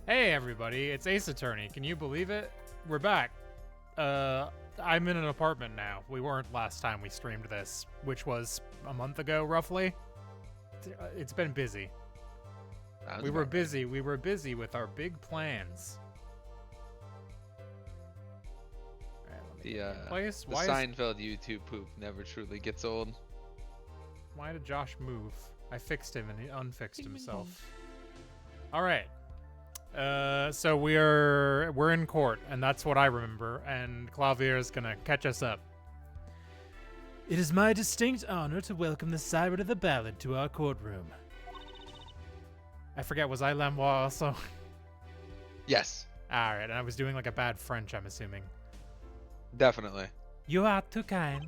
Hey everybody, it's Ace Attorney. Can you believe it? We're back. I'm in an apartment now. We weren't last time we streamed this, which was a month ago, roughly. It's been busy. We were busy. We were busy with our big plans. The Seinfeld YouTube poop never truly gets old. Why did Josh move? I fixed him and he unfixed himself. All right. So we're in court, and that's what I remember, and Clavier is gonna catch us up. It is my distinct honor to welcome the Siren of the Ballad to our courtroom. I forget, was I Lamois also? Yes. Alright, and I was doing like a bad French, I'm assuming. Definitely. You are too kind.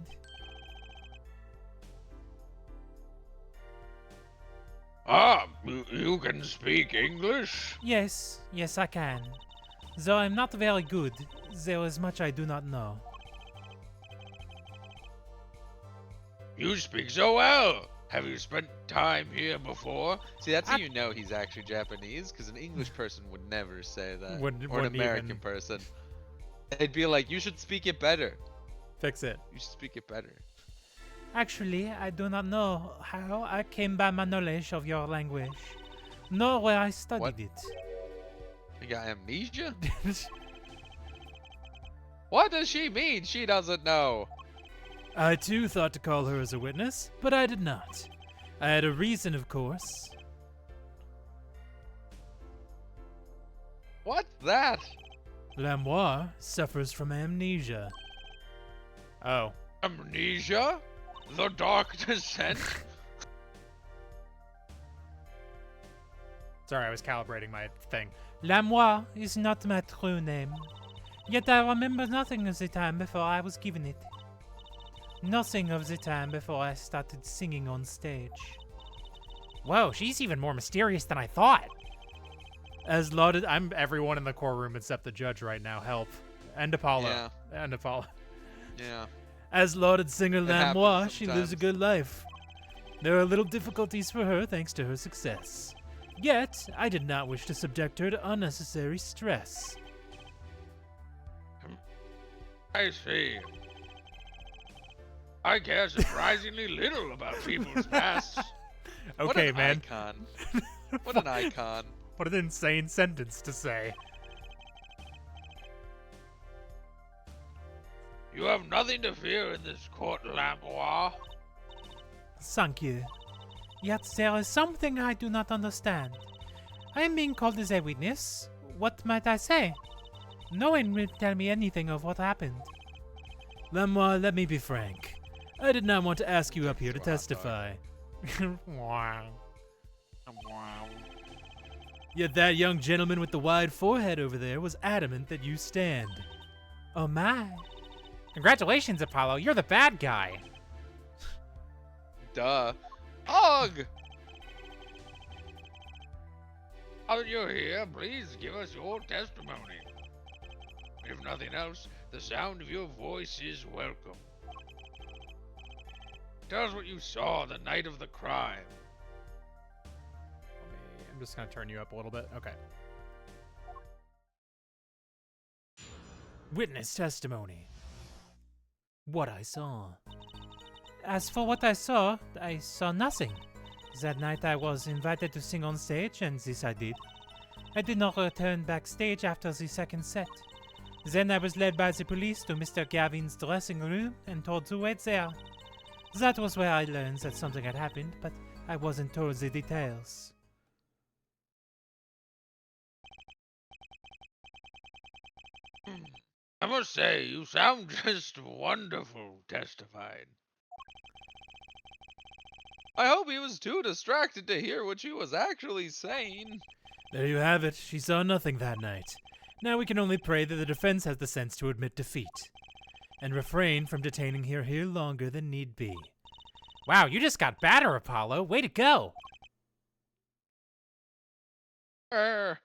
Ah, you can speak English? Yes, I can. Though I'm not very good, there is much I do not know. You speak so well. Have you spent time here before? See, that's how you know he's actually Japanese, because an English person would never say that. Or an Wouldn't American even person. They'd be like, you should speak it better. fix it. You should speak it better. Actually, I do not know how I came by my knowledge of your language, nor where I studied it. You got amnesia? What does she mean? She doesn't know. I too thought to call her as a witness, but I did not. I had a reason, of course. What's that? Lamois suffers from amnesia. Oh. Amnesia? The Dark Descent? Sorry, I was calibrating my thing. Lamois is not my true name. Yet I remember nothing of the time before I was given it. Nothing of the time before I started singing on stage. Whoa, she's even more mysterious than I thought. As lauded, I'm everyone in the courtroom except the judge right now. Help. And Apollo. Yeah. And Apollo. Yeah. As lauded singer Lamois, happens she lives a good life. There are little difficulties for her thanks to her success. Yet, I did not wish to subject her to unnecessary stress. I see. I care surprisingly little about people's pasts. Okay, man. Icon. What an icon. What an insane sentence to say. You have nothing to fear in this court, Lamois. Thank you. Yet there is something I do not understand. I am being called as a witness. What might I say? No one will tell me anything of what happened. Lamois, let me be frank. I did not want to ask you up here to testify. Wow. Yet that young gentleman with the wide forehead over there was adamant that you stand. Oh my. Congratulations, Apollo. You're the bad guy. Duh. Ugh! Now that you're here, please give us your testimony. If nothing else, the sound of your voice is welcome. Tell us what you saw the night of the crime. I'm just going to turn you up a little bit. Okay. Witness testimony. What I saw. As for what I saw nothing. That night I was invited to sing on stage, and this I did. I did not return backstage after the second set. Then I was led by the police to Mr. Gavin's dressing room and told to wait there. That was where I learned that something had happened, but I wasn't told the details. I must say, you sound just wonderful testifying. I hope he was too distracted to hear what she was actually saying. There you have it. She saw nothing that night. Now we can only pray that the defense has the sense to admit defeat and refrain from detaining her here longer than need be. Wow, you just got badder, Apollo. Way to go! Very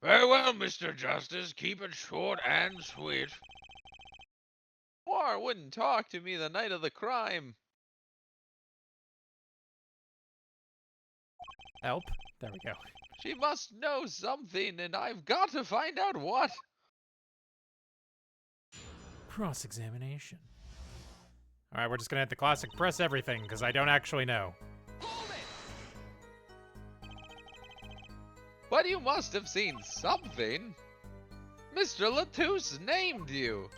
well, Mr. Justice. Keep it short and sweet. War wouldn't talk to me the night of the crime. Help. There we go. She must know something, and I've got to find out what. Cross-examination. All right, we're just gonna hit the classic press everything, because I don't actually know. But you must have seen something. Mr. Latouche named you.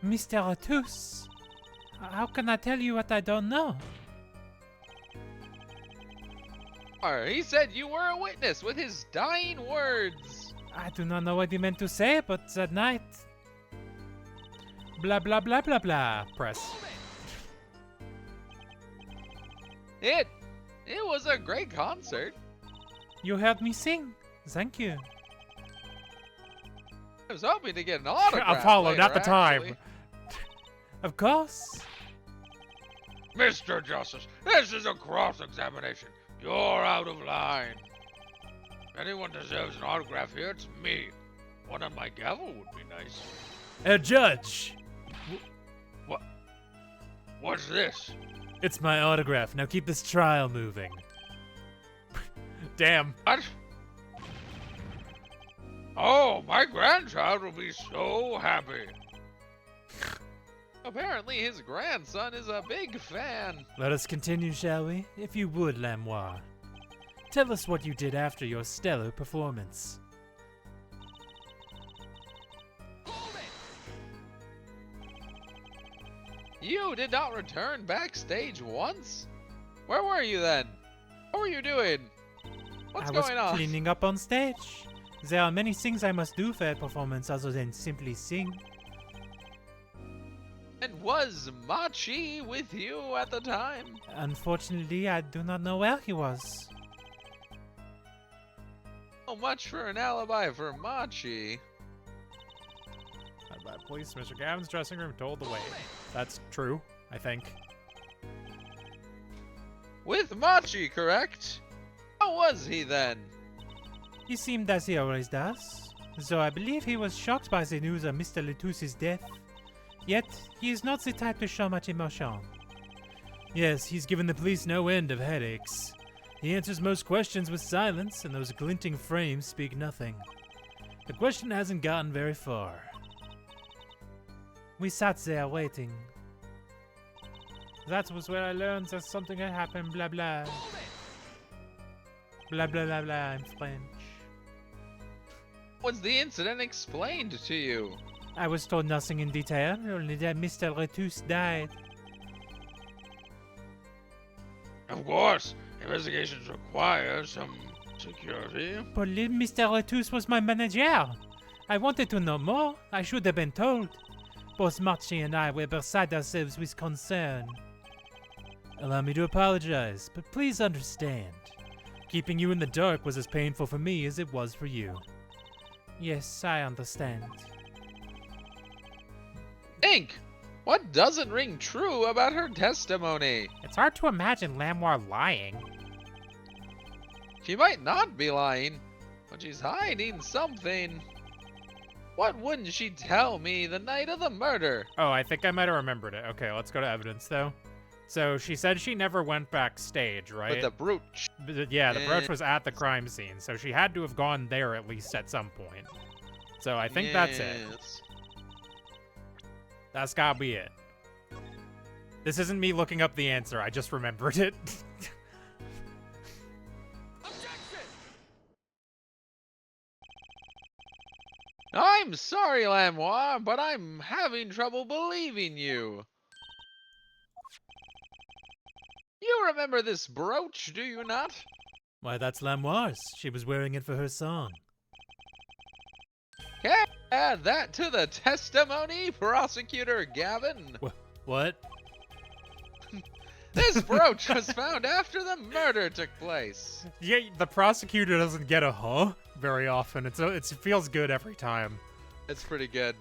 Mr. Latouche, how can I tell you what I don't know? Or he said you were a witness with his dying words. I do not know what he meant to say, but that night... Blah, blah, blah, blah, blah. Press. It was a great concert. You heard me sing. Thank you. I was hoping to get an autograph. Apollo, later, not the time. actually. Of course. Mr. Justice, this is a cross-examination. You're out of line. If anyone deserves an autograph here, it's me. One on my gavel would be nice. A judge. What's this? It's my autograph. Now keep this trial moving. Damn. What? Oh, my grandchild will be so happy. Apparently his grandson is a big fan. Let us continue, shall we? If you would, Lamoire. Tell us what you did after your stellar performance. You did not return backstage once? Where were you then? What were you doing? What's I was going on? cleaning up on stage. There are many things I must do for a performance other than simply sing. And was Machi with you at the time? Unfortunately, I do not know where he was. So much for an alibi for Machi. By police, Mr. Gavin's dressing room told the way. That's true, I think. With Machi, correct? How was he then? He seemed as he always does, though I believe he was shocked by the news of Mr. Latouche's death. Yet, he is not the type to show much emotion. Yes, he's given the police no end of headaches. He answers most questions with silence, and those glinting frames speak nothing. The question hasn't gotten very far. We sat there waiting. That was where I learned that something had happened, blah blah. Blah blah blah blah in French. Was the incident explained to you? I was told nothing in detail, only that Mr. Latouche died. Of course, investigations require some security. But Mr. Latouche was my manager. I wanted to know more. I should have been told. Both Machi and I were beside ourselves with concern. Allow me to apologize, but please understand. Keeping you in the dark was as painful for me as it was for you. Yes, I understand. Think! What doesn't ring true about her testimony? It's hard to imagine Lamoire lying. She might not be lying, but she's hiding something. What wouldn't she tell me the night of the murder? Oh, I think I might have remembered it. Okay, let's go to evidence, though. So she said she never went backstage, right? With the brooch. Yeah, the brooch was at the crime scene, so she had to have gone there at least at some point. So I think that's it. Yes. That's gotta be it. This isn't me looking up the answer, I just remembered it. I'm sorry, Lamoire, but I'm having trouble believing you. You remember this brooch, do you not? Why, that's Lamoire's. She was wearing it for her song. Can I add that to the testimony, Prosecutor Gavin? What? This brooch was found after the murder took place. Yeah, the prosecutor doesn't get a huh very often. It feels good every time. It's pretty good.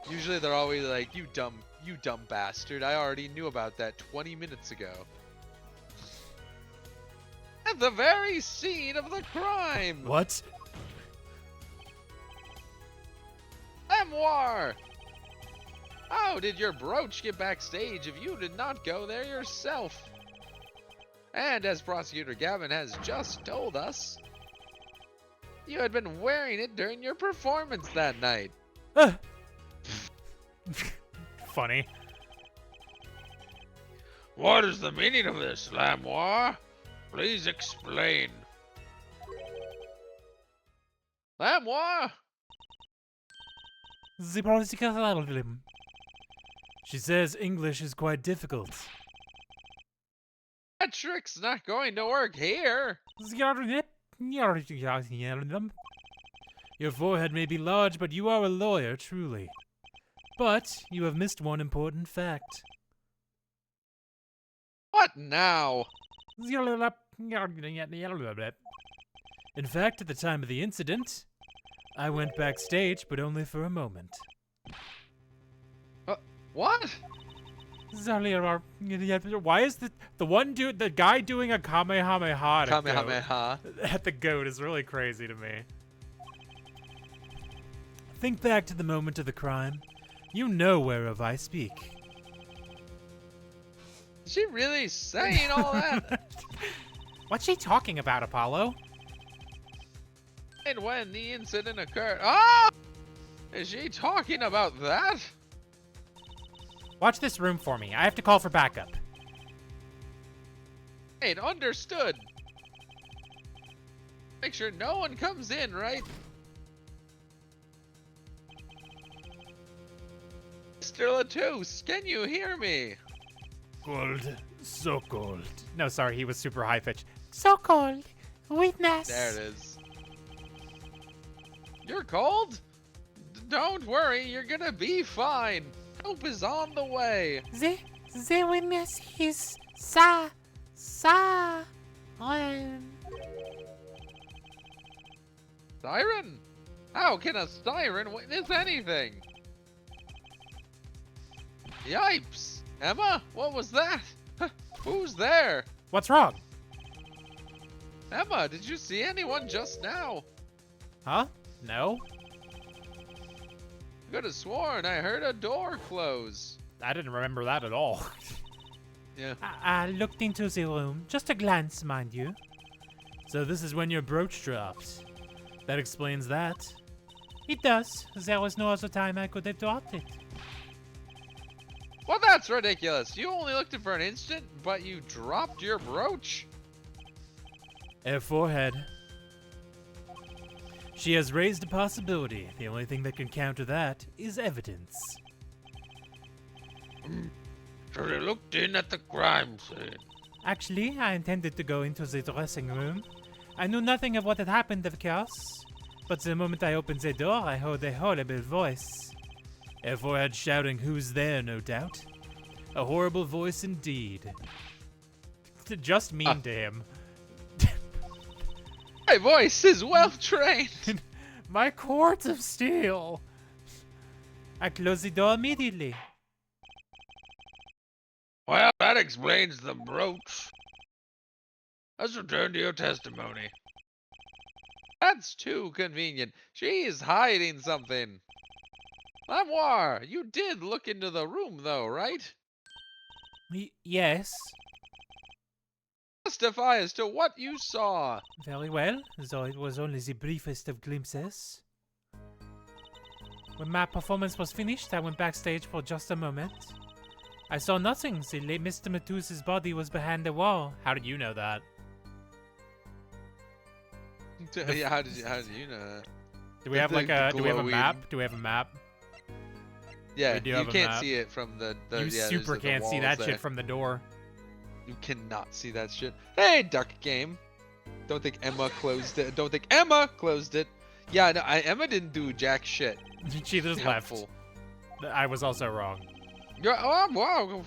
Usually they're always like, you dumb bastard. I already knew about that 20 minutes ago. At the very scene of the crime. What? Lamoire! How did your brooch get backstage if you did not go there yourself? And as Prosecutor Gavin has just told us, you had been wearing it during your performance that night. Funny. What is the meaning of this, Lamoire? Please explain. Lamoire! The problem. She says English is quite difficult. That trick's not going to work here. Your forehead may be large, but you are a lawyer, truly. But you have missed one important fact. What now? In fact, at the time of the incident, I went backstage, but only for a moment. What? Why is the one dude, the guy doing a Kamehameha Kamehameha. at the goat is really crazy to me. Think back to the moment of the crime. You know whereof I speak. Is she really saying all that? What's she talking about, Apollo? And when the incident occurred. Ah! Is she talking about that? Watch this room for me. I have to call for backup. Right, understood. Make sure no one comes in, right? Mr. Latouche, can you hear me? Cold. So cold. No, sorry, he was super high pitched. So cold. Witness. There it is. You're cold? Don't worry, you're gonna be fine. Help is on the way. The witness is siren. Siren? How can a siren witness anything? Yipes! Emma, what was that? Who's there? What's wrong? Emma, did you see anyone just now? Huh? No? I could have sworn I heard a door close. I didn't remember that at all. Yeah. I looked into the room. Just a glance, mind you. So this is when your brooch dropped. That explains that. It does. There was no other time I could have dropped it. Well, that's ridiculous. You only looked it for an instant, but you dropped your brooch? Her forehead. She has raised a possibility. The only thing that can counter that is evidence. So they looked in at the crime scene. Actually, I intended to go into the dressing room. I knew nothing of what had happened, of course. But the moment I opened the door, I heard a horrible voice. A forehead shouting, "Who's there?" no doubt. A horrible voice indeed. Just mean to him. My voice is well trained. My cords of steel. I closed the door immediately. Well, that explains the brooch. Let's return to your testimony. That's too convenient. She's hiding something. Lamoire, you did look into the room though, right? Yes. Testify as to what you saw. Very well, though it was only the briefest of glimpses. When my performance was finished, I went backstage for just a moment. I saw nothing. The late Mr. Matus's body was behind the wall. How did you know that? Yeah, how did you know that? Do we have like a do we have a glowing- map? Do we have a map? Yeah, We do you have a can't map. see it from the You yeah, super there's the can't see walls that there. shit from the door. You cannot see that shit. Hey, Duck Game. Don't think Emma closed it. Don't think Emma closed it. Yeah, no, Emma didn't do jack shit. She just left. Helpful. I was also wrong. Yeah, oh, wow.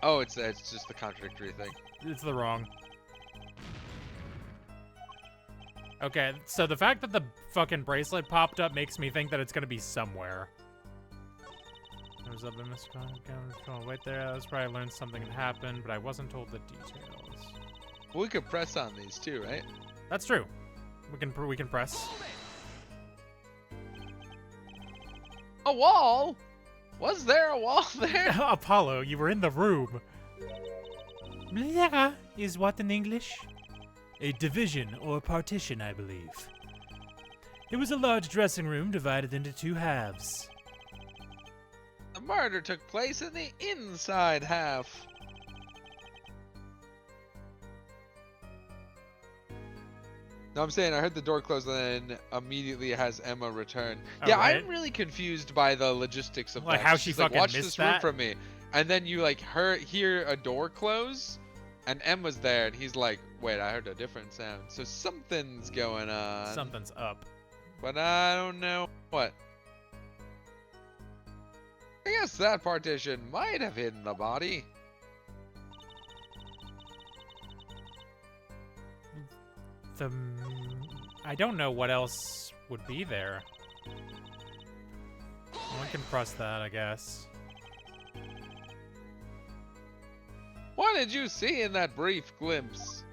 Oh, it's just the contradictory thing. It's the wrong. Okay, so the fact that the fucking bracelet popped up makes me think that it's gonna be somewhere. There was a wait there. I was probably learned something had happened, but I wasn't told the details. We could press on these too, right? That's true. We can press. A wall? Was there a wall there? Apollo, you were in the room. Blera is what in English? A division or partition, I believe. It was a large dressing room divided into two halves. The murder took place in the inside half. No, I'm saying I heard the door close and then immediately it has Emma return. Oh, Yeah, right. I'm really confused by the logistics of Like that. how she She's fucking watch missed this room that? from me, and then you like hear a door close, and Emma's there, and he's like, "Wait, I heard a different sound." So something's going on. Something's up. But I don't know what. I guess that partition might have hidden the body. I don't know what else would be there. One can press that, I guess. What did you see in that brief glimpse?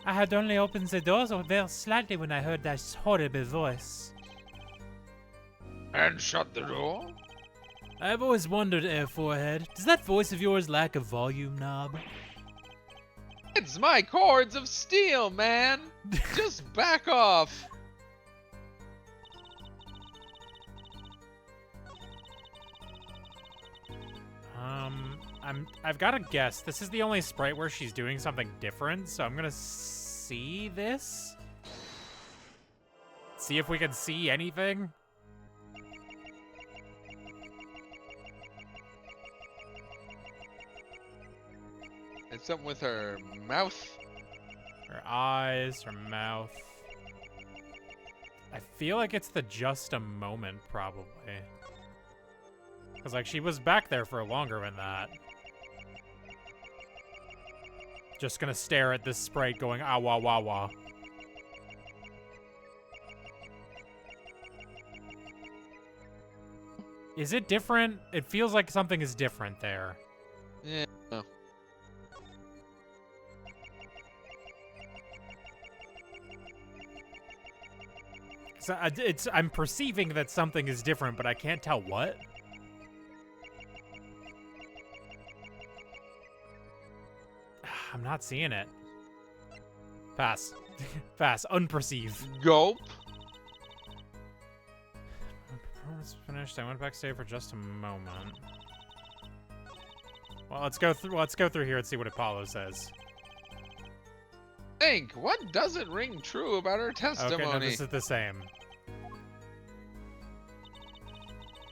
I had only opened the doors very slightly when I heard that horrible voice. And shut the door? I've always wondered, Air Forehead, does that voice of yours lack a volume knob? It's my cords of steel, man! Just back off! I've got to guess. This is the only sprite where she's doing something different, so I'm gonna see this. See if we can see anything. It's something with her mouth. Her eyes, her mouth. I feel like it's the just a moment, probably. Because, like, she was back there for longer than that. Just gonna stare at this sprite going, ah, wah, wah, wah. Is it different? It feels like something is different there. Yeah. So I'm perceiving that something is different, but I can't tell what. I'm not seeing it. Pass. Pass. Unperceive. Gulp. Performance finished. I went backstage for just a moment. Well, let's go through. Let's go through here and see what Apollo says. Think, what doesn't ring true about her testimony? Okay, no, this is the same.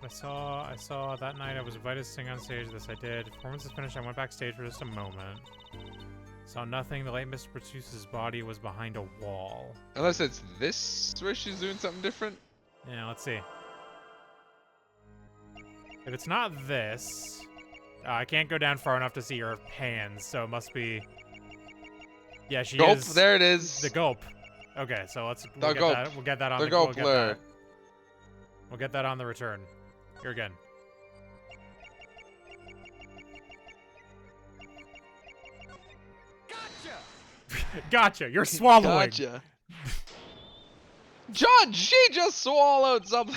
I saw that night I was invited to sing on stage. This I did. Performance is finished. I went backstage for just a moment. Saw nothing. The late Mr. Produce's body was behind a wall. Unless it's this where she's doing something different. Yeah, let's see. If it's not this, I can't go down far enough to see her hands, so it must be. Yeah, she Gulp, is. there it is. The gulp. Okay, so we'll get gulp. that. We'll get that on The the gulp we'll get blur. that. We'll get that on the return. Here again. Gotcha. You're swallowing. Gotcha. John, she just swallowed something.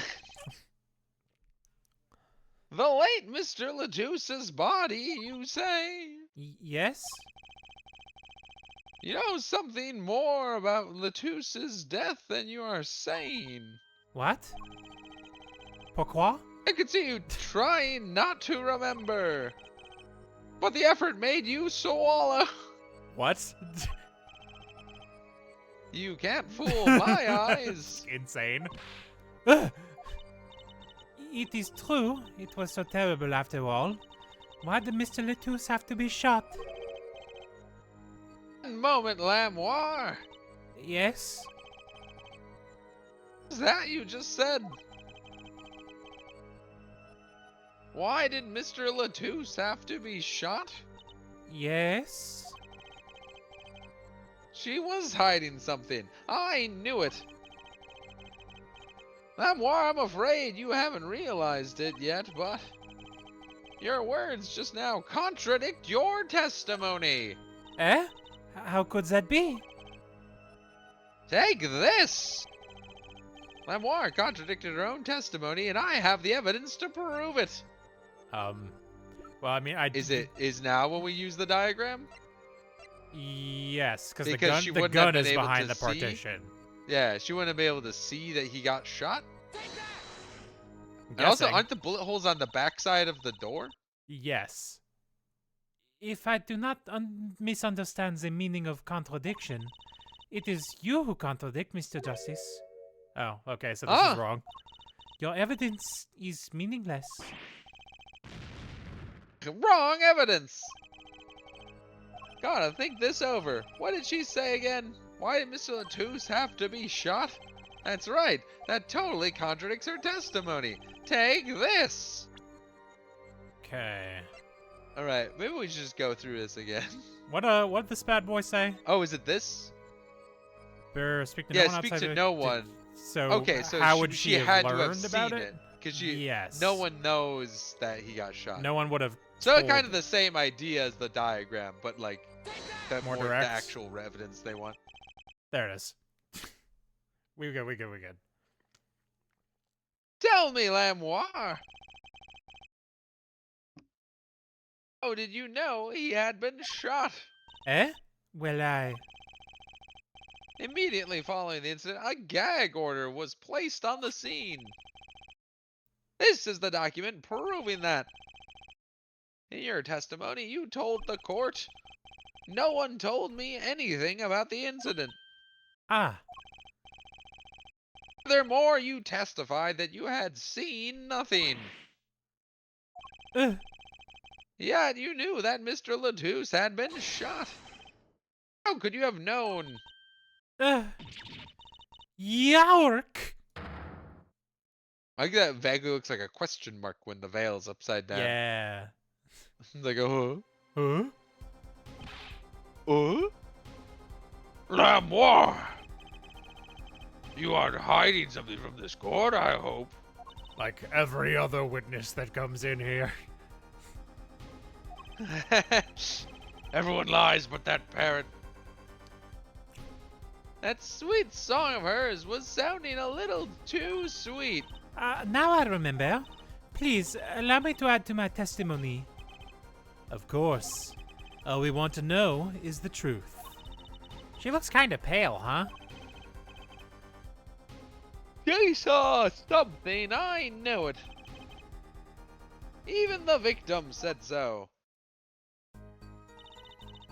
The late Mr. Ledouce's body, you say? Yes? You know something more about Ledouce's death than you are saying. What? Pourquoi? I could see you trying not to remember. But the effort made you swallow. What? You can't fool my eyes. Insane. It is true. It was so terrible after all. Why did Mr. Ledouce have to be shot? One moment, Lamoire. Yes? Is that you just said? Why did Mr. Ledouce have to be shot? Yes? She was hiding something. I knew it. Lamoire, I'm afraid you haven't realized it yet, but your words just now contradict your testimony. Eh? How could that be? Take this! Lamoire contradicted her own testimony, and I have the evidence to prove it. Well, I mean, Is now when we use the diagram? Yes, Because because she the wouldn't have gun been is able behind to the see? partition. Yeah, she wouldn't be able to see that he got shot. I'm And also, guessing. aren't the bullet holes on the backside of the door? Yes. If I do not misunderstand the meaning of contradiction, it is you who contradict, Mr. Justice. Oh, okay, so this is Ah, wrong. Your evidence is meaningless. wrong evidence. Gotta think this over. What did she say again? Why did Mr. Latouche have to be shot? That's right. That totally contradicts her testimony. Take this. Okay. All right, maybe we should just go through this again. What did this bad boy say? Oh, is it this? Bear, speak to no Yeah, one speak outside to of- no did- one. So, Okay, so how would she had have to have learned about seen it? because Yes. no one knows that he got shot. No one would have. So told- kind of the same idea as the diagram, but like the More the direct. actual evidence they want. There it is. We good. Tell me, Lamoire. Oh, did you know he had been shot? Eh? Well, Immediately following the incident, a gag order was placed on the scene. This is the document proving that. In your testimony, you told the court, no one told me anything about the incident. Ah. Furthermore, you testified that you had seen nothing. Uh, Yet you knew that Mr. Latouche had been shot. How could you have known? York! I think that vaguely looks like a question mark when the veil's upside down. Yeah. It's like, oh, Huh? oh? Lamoire! You aren't hiding something from this court, I hope. Like every other witness that comes in here. Everyone lies but that parrot. That sweet song of hers was sounding a little too sweet. Now I remember. Please, allow me to add to my testimony. Of course. All we want to know is the truth. She looks kinda pale, huh? She saw something, I know it. Even the victim said so.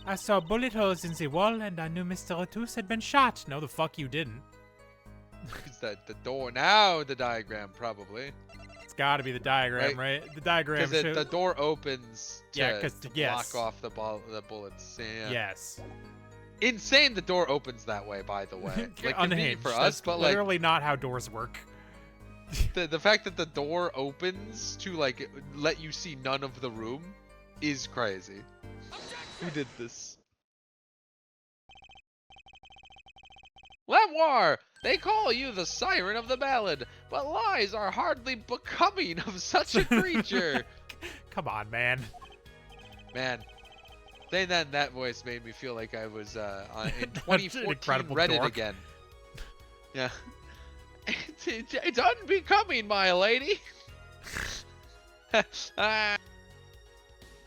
I saw bullet holes in the wall and I knew Mr. Latouche had been shot. No, the fuck you didn't. It's the door now, the diagram, probably. It's gotta be the diagram, right? The diagram Because shows... the door opens to, Yeah, 'cause- to yes. block off the bullets. Yeah. Yes. Insane the door opens that way, by the way. Like, convenient Unhinged. for us, That's but like literally not how doors work. the fact that the door opens to like let you see none of the room is crazy. Who did this? Lamoire! They call you the siren of the ballad, but lies are hardly becoming of such a creature. Come on, man. Man, saying that in that voice made me feel like I was in That's an 2014 incredible Reddit dork. again. Yeah. It's unbecoming, my lady. Ah.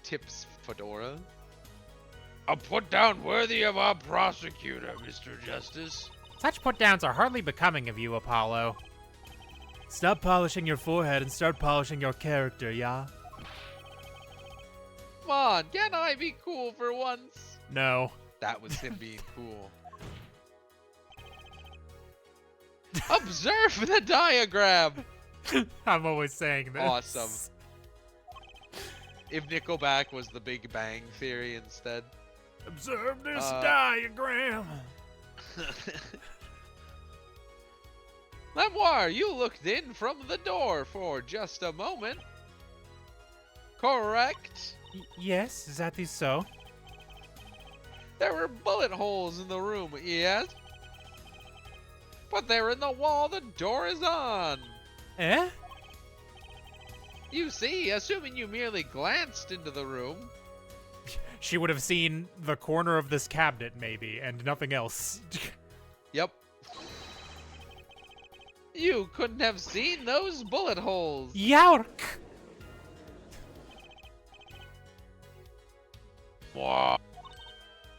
Tips Fedora. A put-down worthy of our prosecutor, Mr. Justice. Such put-downs are hardly becoming of you, Apollo. Stop polishing your forehead and start polishing your character, yeah? Come on, can I be cool for once? No. That was him being cool. Observe the diagram. I'm always saying this. Awesome. If Nickelback was the Big Bang Theory instead. Observe this Uh, diagram. Lamoire, you looked in from the door for just a moment. Correct? Yes, that is so. There were bullet holes in the room, yes? But they're in the wall the door is on. Eh? You see, assuming you merely glanced into the room, She would have seen the corner of this cabinet, maybe, and nothing else. yep. You couldn't have seen those bullet holes. York! Moi.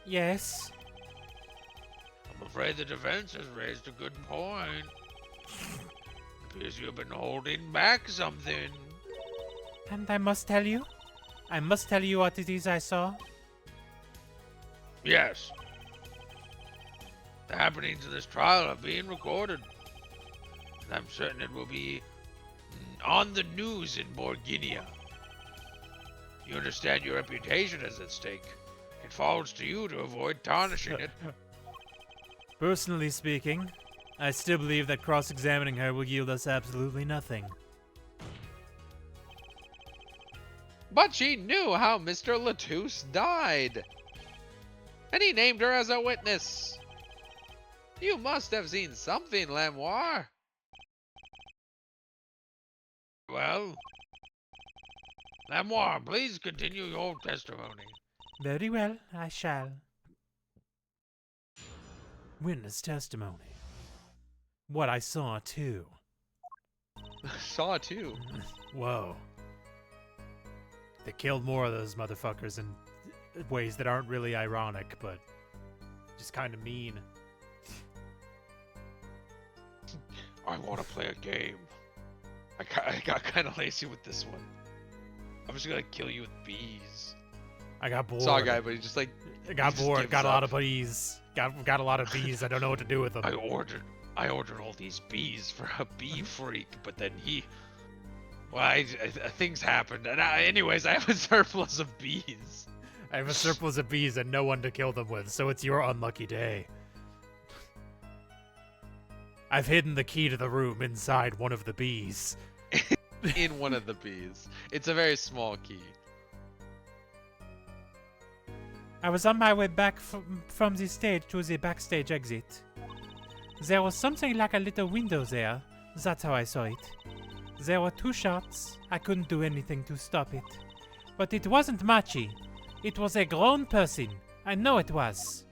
Yes. I'm afraid the defense has raised a good point. Appears you've been holding back something. And I must tell you what it is I saw. Yes. The happenings of this trial are being recorded. And I'm certain it will be on the news in Borginia. You understand your reputation is at stake. It falls to you to avoid tarnishing it. Personally speaking, I still believe that cross-examining her will yield us absolutely nothing. But she knew how Mr. Latouche died. And he named her as a witness. You must have seen something, Lamoire. Well, Lamoire, please continue your testimony. Very well, I shall. Witness testimony. What I saw, too. Saw too. Whoa. They killed more of those motherfuckers in ways that aren't really ironic, but just kind of mean. I want to play a game. I got kind of lazy with this one. I'm just gonna kill you with bees. I got bored. Saw a guy, but he just like. I got he just bored. gives Got a lot up. of bees. Got a lot of bees. I don't know what to do with them. I ordered all these bees for a bee freak, but then Things happened, and anyways, I have a surplus of bees. I have a surplus of bees and no one to kill them with, so it's your unlucky day. I've hidden the key to the room inside one of the bees. In one of the bees. It's a very small key. I was on my way back from the stage to the backstage exit. There was something like a little window there. That's how I saw it. There were 2 shots. I couldn't do anything to stop it. But it wasn't Machi. It was a grown person. I know it was.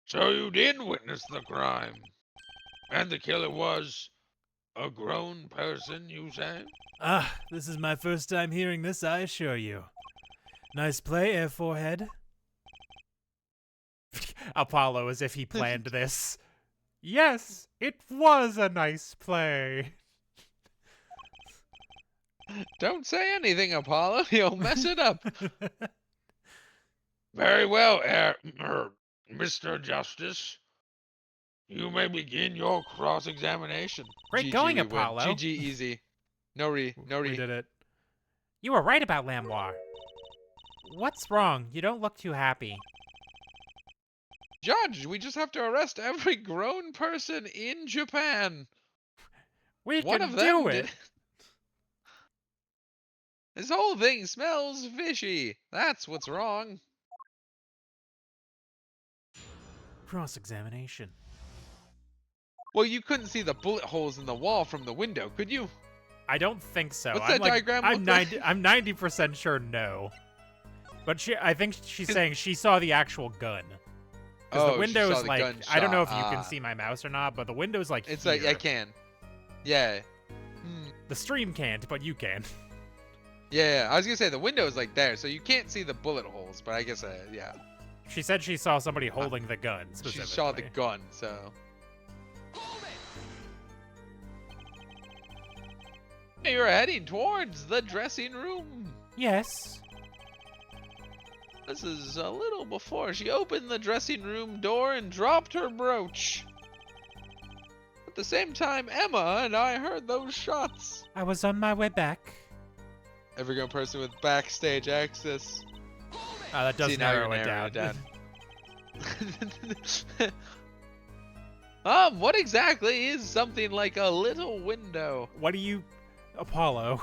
So you did witness the crime. And the killer was a grown person, you say? Ah, this is my first time hearing this, I assure you. Nice play, Air Forehead. Apollo, as if he planned this. Yes, it was a nice play. Don't say anything, Apollo. You'll mess it up. Very well, Mr. Justice. You may begin your cross-examination. Great GG, going, we win. Apollo. GG easy. No re. We did it. You were right about Lamoire. What's wrong? You don't look too happy. Judge, we just have to arrest every grown person in Japan. We One can of do them it. did. This whole thing smells fishy. That's what's wrong. Cross-examination. Well, you couldn't see the bullet holes in the wall from the window, could you? I don't think so. What's I'm that diagram I'm look like? I'm 90% sure no. But I think she's saying she saw the actual gun. Because the she window's saw the like, gunshot. I don't know if you can see my mouse or not, but the window's like It's here. like, I can. Yeah. The stream can't, but you can. Yeah, I was gonna say the window is like there, so you can't see the bullet holes, but I guess, yeah. She said she saw somebody holding the gun, She specifically. saw the gun, so. You're heading towards the dressing room. Yes. This is a little before she opened the dressing room door and dropped her brooch. At the same time, Emma and I heard those shots. I was on my way back. Every grown person with backstage access. That does See, now narrow you're it narrowing down. it what exactly is something like a little window? What do you... Apollo.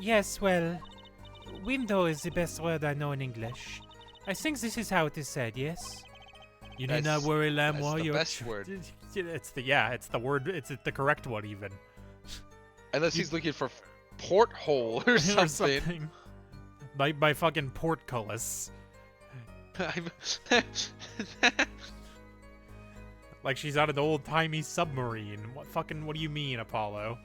Yes, well... Window is the best word I know in English. I think this is how it is said, yes? You need not worry, Lamoire. That's the You're best word. It's the word. It's the correct one, even. Unless he's looking for porthole or something. My fucking portcullis. Like she's on an old-timey submarine. What do you mean, Apollo?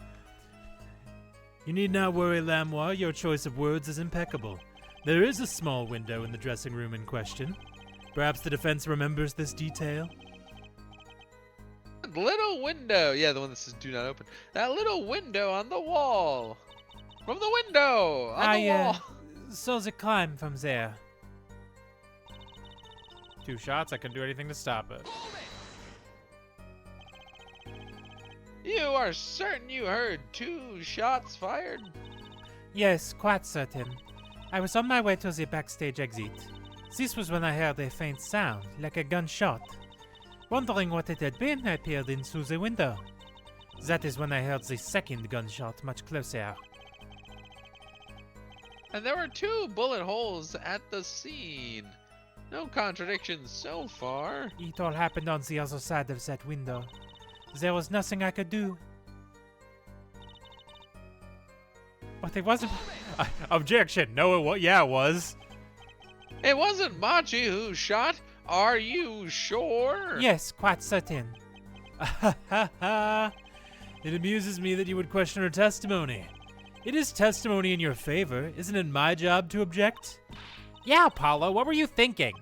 You need not worry, Lamoire. Your choice of words is impeccable. There is a small window in the dressing room in question. Perhaps the defense remembers this detail? That little window. Yeah, the one that says do not open. That little window on the wall. From the window on the wall. Saw the climb from there. 2 shots, I couldn't do anything to stop it. You are certain you heard 2 shots fired? Yes, quite certain. I was on my way to the backstage exit. This was when I heard a faint sound, like a gunshot. Wondering what it had been, I peered in through the window. That is when I heard the second gunshot much closer. And there were 2 bullet holes at the scene. No contradictions so far. It all happened on the other side of that window. There was nothing I could do. But it wasn't... Objection! No, it was. Yeah, it was. It wasn't Machi who shot. Are you sure? Yes, quite certain. It amuses me that you would question her testimony. It is testimony in your favor. Isn't it my job to object? Yeah, Apollo, what were you thinking?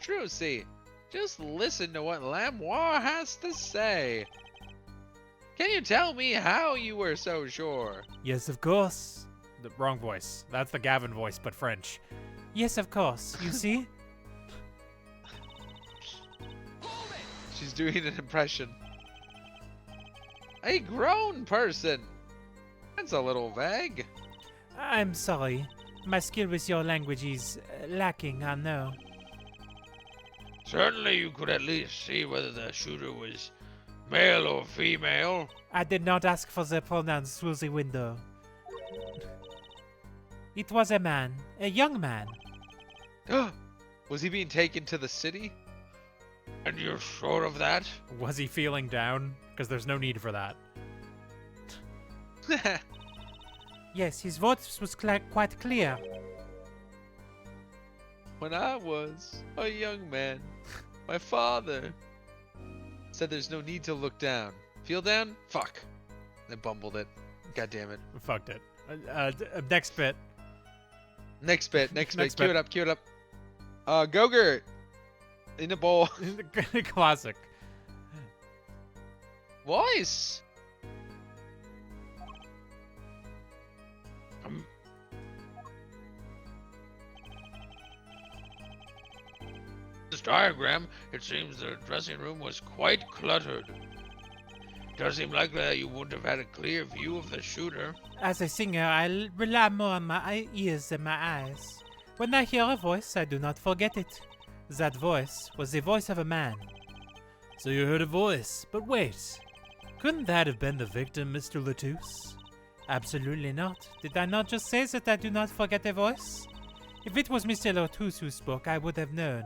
Trucy, just listen to what Lamoire has to say. Can you tell me how you were so sure? Yes, of course. The wrong voice. That's the Gavin voice, but French. Yes, of course. You see? She's doing an impression. A grown person. That's a little vague. I'm sorry. My skill with your language is lacking, I know. Certainly you could at least see whether the shooter was male or female. I did not ask for the pronouns through the window. It was a man, a young man. Was he being taken to the city? And you're sure of that? Was he feeling down? Because there's no need for that. Yes, his voice was quite clear. When I was a young man, my father said there's no need to look down. Feel down? Fuck. I bumbled it. God damn it. Fucked it. Next bit. Next bit. Next Next bit. bit. Cue it up. Gogurt. In a bowl. Classic. Voice. This diagram, it seems the dressing room was quite cluttered. Does seem likely that you wouldn't have had a clear view of the shooter. As a singer, I rely more on my ears than my eyes. When I hear a voice, I do not forget it. That voice was the voice of a man. So you heard a voice, but wait. Couldn't that have been the victim, Mr. Latouche? Absolutely not. Did I not just say that I do not forget a voice? If it was Mr. Latouche who spoke, I would have known.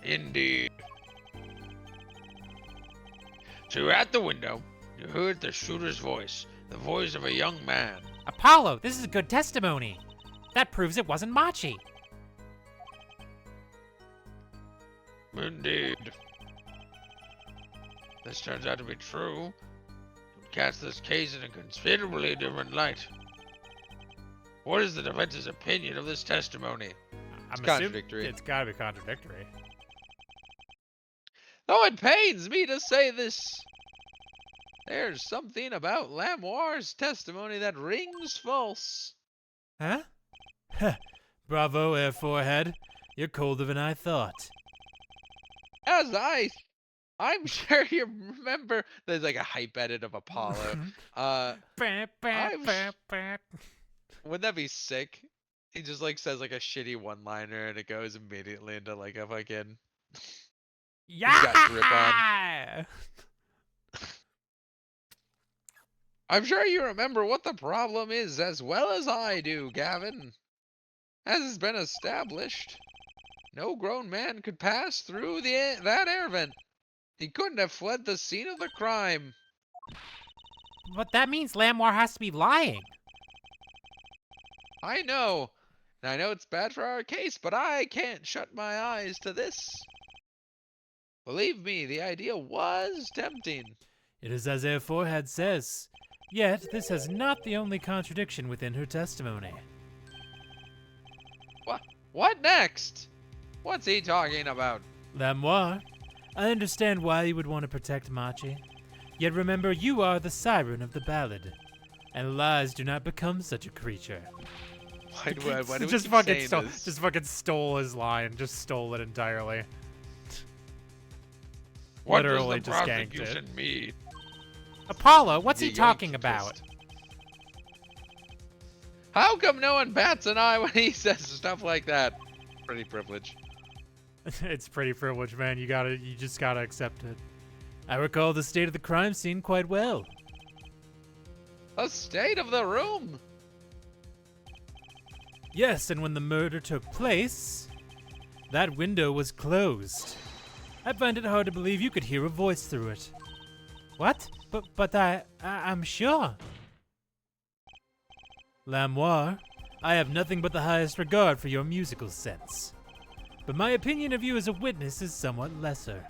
Indeed. So you're at the window. You heard the shooter's voice, the voice of a young man. Apollo, this is good testimony. That proves it wasn't Machi. Indeed. This turns out to be true. It would cast this case in a considerably different light. What is the defense's opinion of this testimony? It's contradictory. It's gotta be contradictory. Though it pains me to say this, there's something about Lamoire's testimony that rings false. Huh? Bravo, Air Forehead. You're colder than I thought. As I'm sure you remember, there's like a hype edit of Apollo. Wouldn't that be sick? He just like says like a shitty one-liner and it goes immediately into like a fucking... Yeah. got drip on. I'm sure you remember what the problem is as well as I do, Gavin. As has been established, no grown man could pass through that air vent. He couldn't have fled the scene of the crime. But that means Lamoire has to be lying. I know. And I know it's bad for our case, but I can't shut my eyes to this. Believe me, the idea was tempting. It is as her forehead says. Yet, this is not the only contradiction within her testimony. What next? What's he talking about? Lamoire, I understand why you would want to protect Machi. Yet remember, you are the siren of the ballad. And lies do not become such a creature. Why do we just keep fucking saying this? just fucking stole his line. Just stole it entirely. What Literally does the just ganked it. prosecution mean? Apollo, what's The he talking yoink about? twist. How come no one bats an eye when he says stuff like that? Pretty privilege. It's pretty privileged, man. You just gotta accept it. I recall the state of the crime scene quite well. The state of the room. Yes, and when the murder took place, that window was closed. I find it hard to believe you could hear a voice through it. What? But I'm sure. Lamoire, I have nothing but the highest regard for your musical sense. But my opinion of you as a witness is somewhat lesser.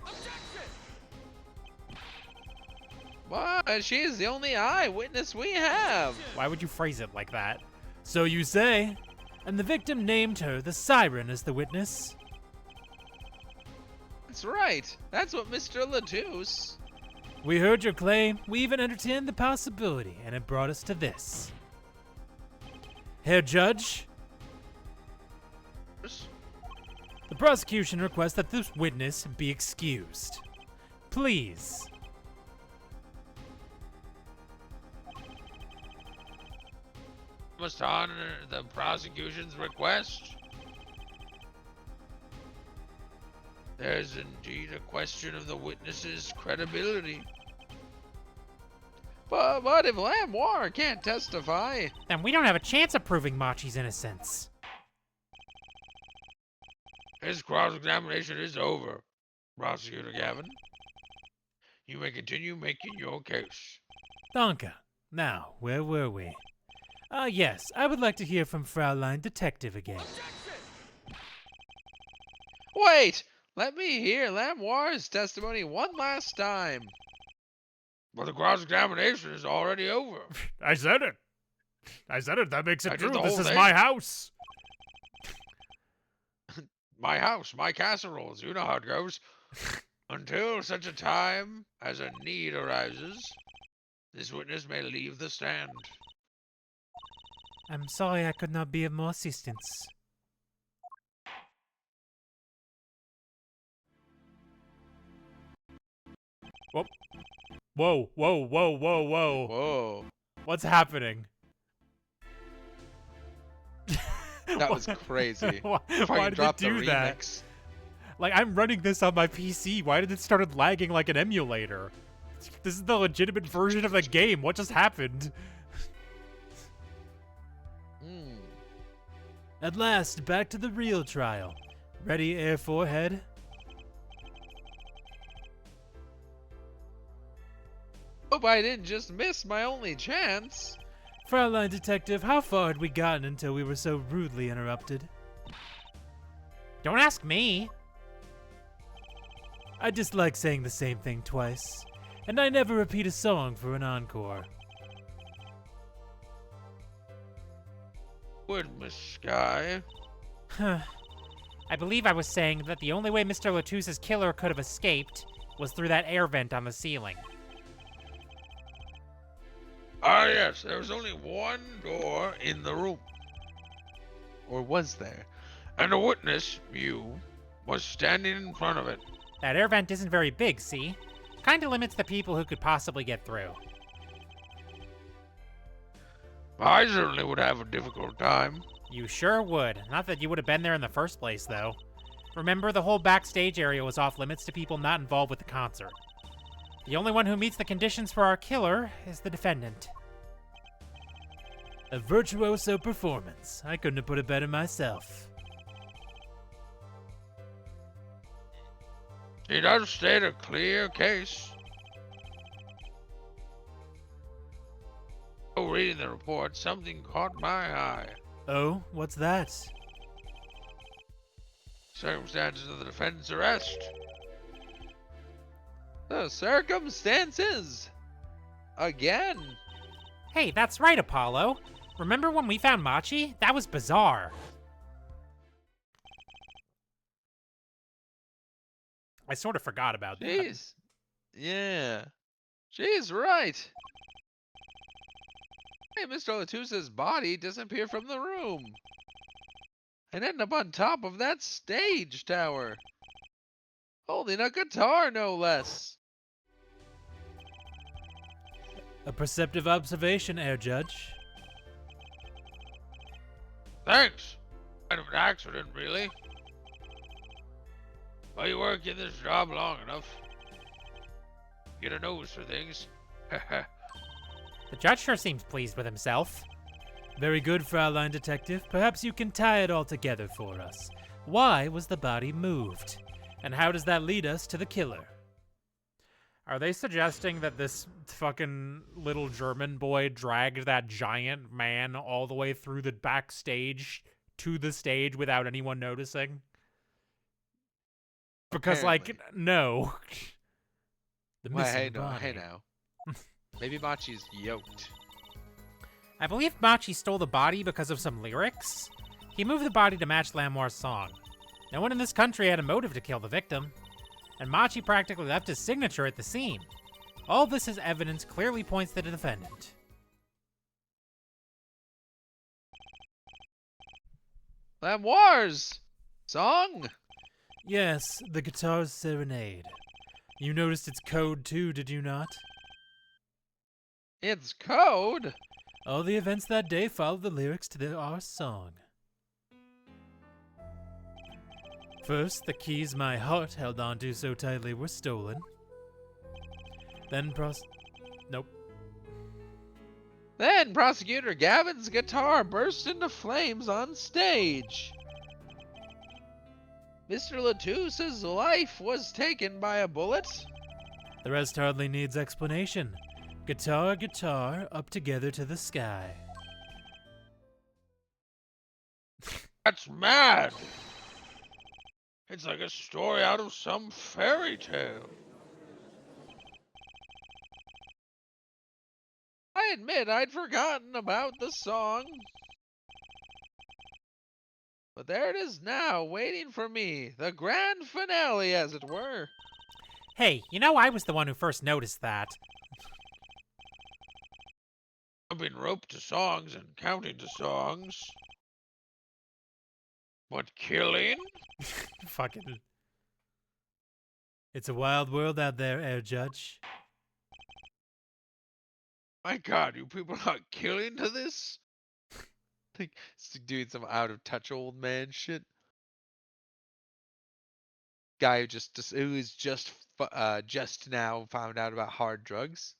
But she's the only eyewitness we have. Why would you phrase it like that? So you say, and the victim named her the siren as the witness? That's right. That's what Mr. Latouche. We heard your claim, we even entertained the possibility, and it brought us to this. Herr Judge, the prosecution requests that this witness be excused. Please. Must honor the prosecution's request. There's indeed a question of the witness's credibility. But if Lamoire can't testify, Then we don't have a chance of proving Machi's innocence. His cross-examination is over, Prosecutor Gavin. You may continue making your case. Danke. Now, where were we? Yes, I would like to hear from Fraulein Detective again. wait, let me hear Lamoire's testimony one last time. But the cross-examination is already over. I said it. That makes I it did true. the This whole is thing. my house. My house, my casseroles, you know how it goes. Until such a time as a need arises, this witness may leave the stand. I'm sorry I could not be of more assistance. Whoa. Whoa, whoa, whoa, whoa, whoa. Whoa, What's happening? that was crazy. Why Fucking did it dropped the do that? remix. Like, I'm running this on my PC. Why did it start lagging like an emulator? This is the legitimate version of the game. What just happened? Hmm. At last, back to the real trial. Ready, Air Forehead? Hope I didn't just miss my only chance. Fraulein Detective, how far had we gotten until we were so rudely interrupted? Don't ask me. I dislike saying the same thing twice, and I never repeat a song for an encore. Would Miss Sky? I believe I was saying that the only way Mr. Latouche's killer could have escaped was through that air vent on the ceiling. Ah, yes, there was only one door in the room. Or was there? And the witness, you, was standing in front of it. That air vent isn't very big, see? Kinda limits the people who could possibly get through. I certainly would have a difficult time. You sure would. Not that you would have been there in the first place, though. Remember, the whole backstage area was off limits to people not involved with the concert. The only one who meets the conditions for our killer is the defendant. A virtuoso performance. I couldn't have put it better myself. He does state a clear case. Oh, reading the report, something caught my eye. Oh, what's that? Circumstances of the defendant's arrest. The circumstances. again. Hey, that's right, Apollo. Remember when we found Machi? That was bizarre. I sort of forgot about that. Jeez. Yeah. She's right. Hey, Mr. Latusa's body disappeared from the room and ended up on top of that stage tower, holding a guitar, no less. A perceptive observation, Air Judge. Thanks. Kind of an accident, really. But you work in this job long enough. Get a nose for things. The judge sure seems pleased with himself. Very good, Fraulein Detective. Perhaps you can tie it all together for us. Why was the body moved? And how does that lead us to the killer? Are they suggesting that this fucking little German boy dragged that giant man all the way through the backstage to the stage without anyone noticing? Because, Apparently. like, no. The Well, missing hey, no, body. hey now. Maybe Machi's yoked. I believe Machi stole the body because of some lyrics. He moved the body to match Lamoire's song. No one in this country had a motive to kill the victim, and Machi practically left his signature at the scene. All this as evidence clearly points to the defendant. Lamoire's song? Yes, the guitar's serenade. You noticed its code too, did you not? It's code? All the events that day followed the lyrics to our song. First, the keys my heart held onto so tightly were stolen. Then Nope. Then Prosecutor Gavin's guitar burst into flames on stage. Mr. Latusa's life was taken by a bullet. The rest hardly needs explanation. Guitar, guitar, up together to the sky. That's mad. It's like a story out of some fairy tale. I admit I'd forgotten about the song. But there it is now, waiting for me. The grand finale, as it were. Hey, you know I was the one who first noticed that. I've been roped to songs and counting to songs. But killing? Fucking... It's a wild world out there, Air Judge. My God, you people are not killing to this? Like, doing some out of touch old man shit. Guy who is just now found out about hard drugs.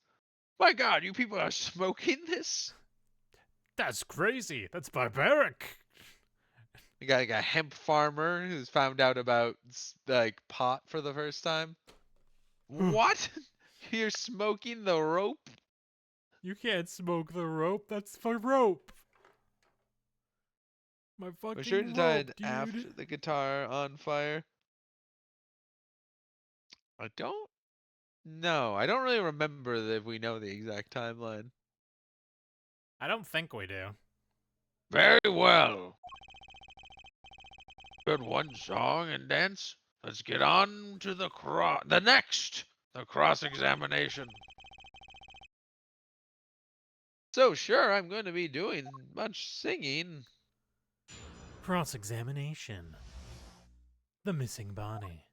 My God, you people are smoking this? That's crazy. That's barbaric. You got like a hemp farmer who's found out about like pot for the first time. What? You're smoking the rope? You can't smoke the rope. That's for rope. My fucking Was sure to rope, die dude. after the guitar on fire. I don't know. I don't really remember if we know the exact timeline. I don't think we do. Very well. Good one song and dance. Let's get on to the cross-examination. So sure, I'm going to be doing much singing. Cross-examination. The missing body.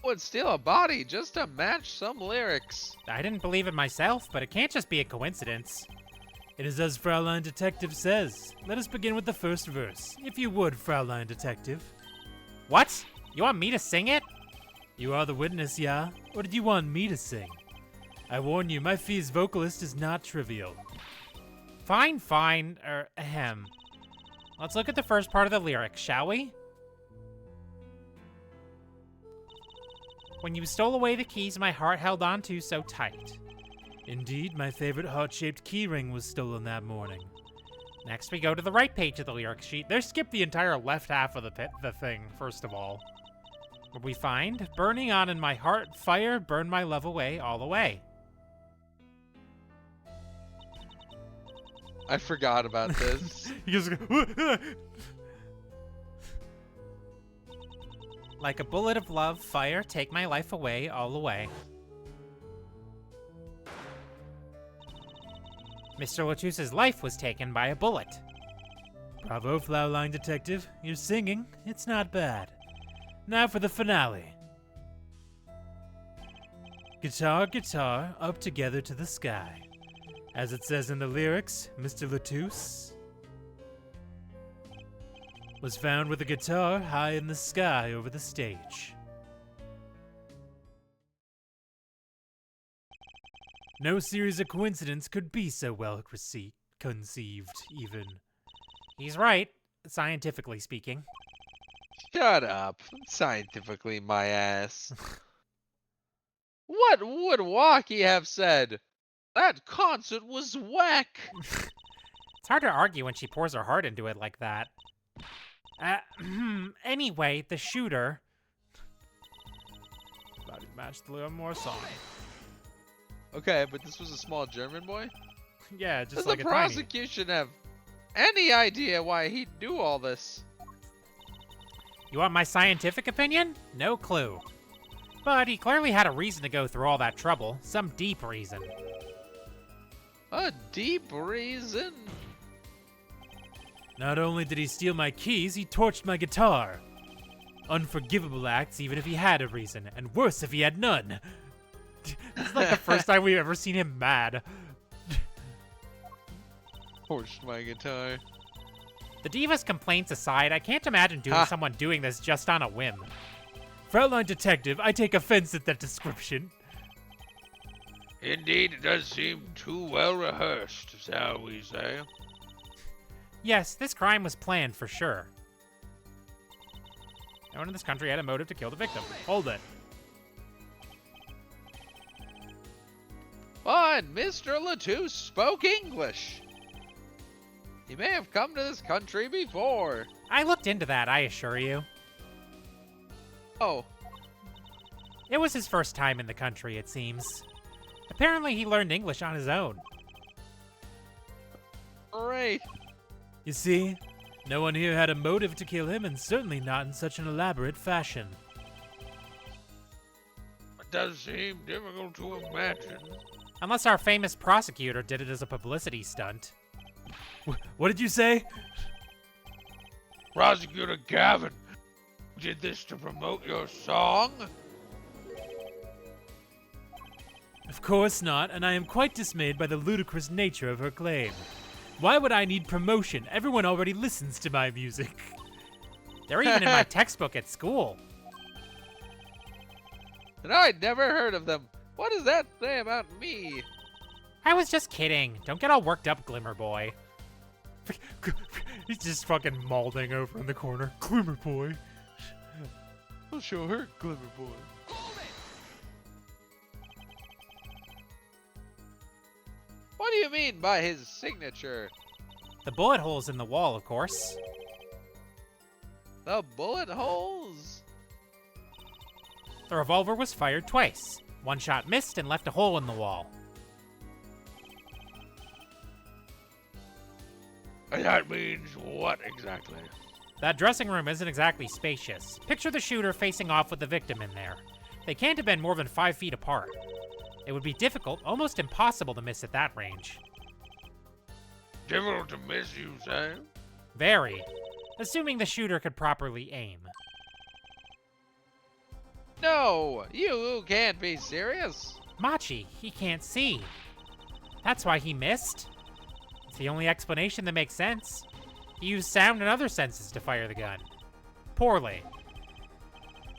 Would steal a body just to match some lyrics. I didn't believe it myself, but it can't just be a coincidence. It is as Fraulein Detective says. Let us begin with the first verse. If you would, Fraulein Detective. What? You want me to sing it? You are the witness, yeah? Or did you want me to sing? I warn you, my fee as vocalist is not trivial. Fine, fine. Ahem. Let's look at the first part of the lyric, shall we? When you stole away the keys my heart held onto so tight. Indeed, my favorite heart-shaped keyring was stolen that morning. Next, we go to the right page of the lyric sheet. They skipped the entire left half of the thing, first of all. What we find? Burning on in my heart, fire burned my love away, all away. I forgot about this. He goes, like a bullet of love, fire, take my life away, all away. Mr. Latusse's life was taken by a bullet. Bravo, Flowerline Detective. You're singing. It's not bad. Now for the finale. Guitar, guitar, up together to the sky. As it says in the lyrics, Mr. Latousse was found with a guitar high in the sky over the stage. No series of coincidence could be so well conceived, even. He's right, scientifically speaking. Shut up. Scientifically, my ass. What would Walkie have said? That concert was whack. It's hard to argue when she pours her heart into it like that. Anyway, the shooter. Body matched one more song. Okay, but this was a small German boy? Yeah, just Does like the a tiny. prosecution have any idea why he'd do all this? You want my scientific opinion? No clue. But he clearly had a reason to go through all that trouble. Some deep reason. A deep reason? Not only did he steal my keys, he torched my guitar. Unforgivable acts even if he had a reason, and worse if he had none. This is like the first time we've ever seen him mad. Torched my guitar. The diva's complaints aside, I can't imagine someone doing this just on a whim. Fraulein Detective, I take offense at that description. Indeed, it does seem too well rehearsed, shall we say? Yes, this crime was planned for sure. No one in this country had a motive to kill the victim. Hold it. But Mr. Latousse spoke English. He may have come to this country before. I looked into that, I assure you. Oh, It was his first time in the country, it seems. Apparently he learned English on his own. great. You see, no one here had a motive to kill him, and certainly not in such an elaborate fashion. It does seem difficult to imagine. Unless our famous prosecutor did it as a publicity stunt. What did you say? Prosecutor Gavin, did this to promote your song? Of course not, and I am quite dismayed by the ludicrous nature of her claim. Why would I need promotion? Everyone already listens to my music. They're even in my textbook at school. And I'd never heard of them. What does that say about me? I was just kidding. Don't get all worked up, Glimmer Boy. He's just fucking mauling over in the corner. Glimmer Boy. I'll show her, Glimmer Boy. What do you mean by his signature? The bullet holes in the wall, of course. The bullet holes? The revolver was fired twice. One shot missed and left a hole in the wall. That means what exactly? That dressing room isn't exactly spacious. Picture the shooter facing off with the victim in there. They can't have been more than 5 feet apart. It would be difficult, almost impossible to miss at that range. Difficult to miss, you say? Very. Assuming the shooter could properly aim. No, you can't be serious. Machi, he can't see. That's why he missed. It's the only explanation that makes sense. He used sound and other senses to fire the gun. Poorly.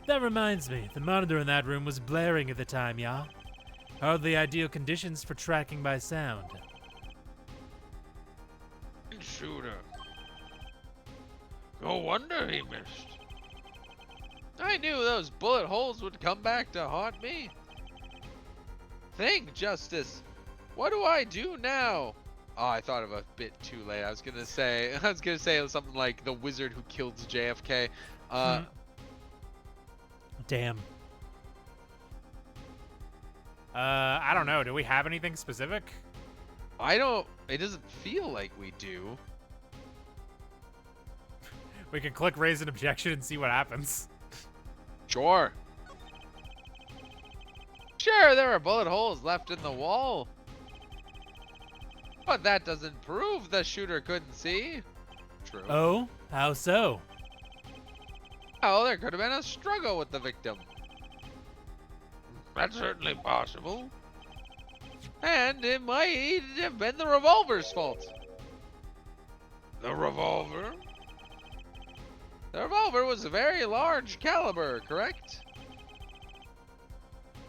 That reminds me, the monitor in that room was blaring at the time, yeah? Hardly ideal conditions for tracking by sound. Shooter. No wonder he missed. I knew those bullet holes would come back to haunt me. Think, Justice. What do I do now? Oh, I thought of a bit too late. I was gonna say something like the wizard who killed JFK. Damn. I don't know. Do we have anything specific? It doesn't feel like we do. We can click raise an objection and see what happens. Sure. Sure, there are bullet holes left in the wall. But that doesn't prove the shooter couldn't see. True. Oh, how so? Well, there could have been a struggle with the victim. That's certainly possible. And it might have been the revolver's fault. The revolver? The revolver was a very large caliber, correct?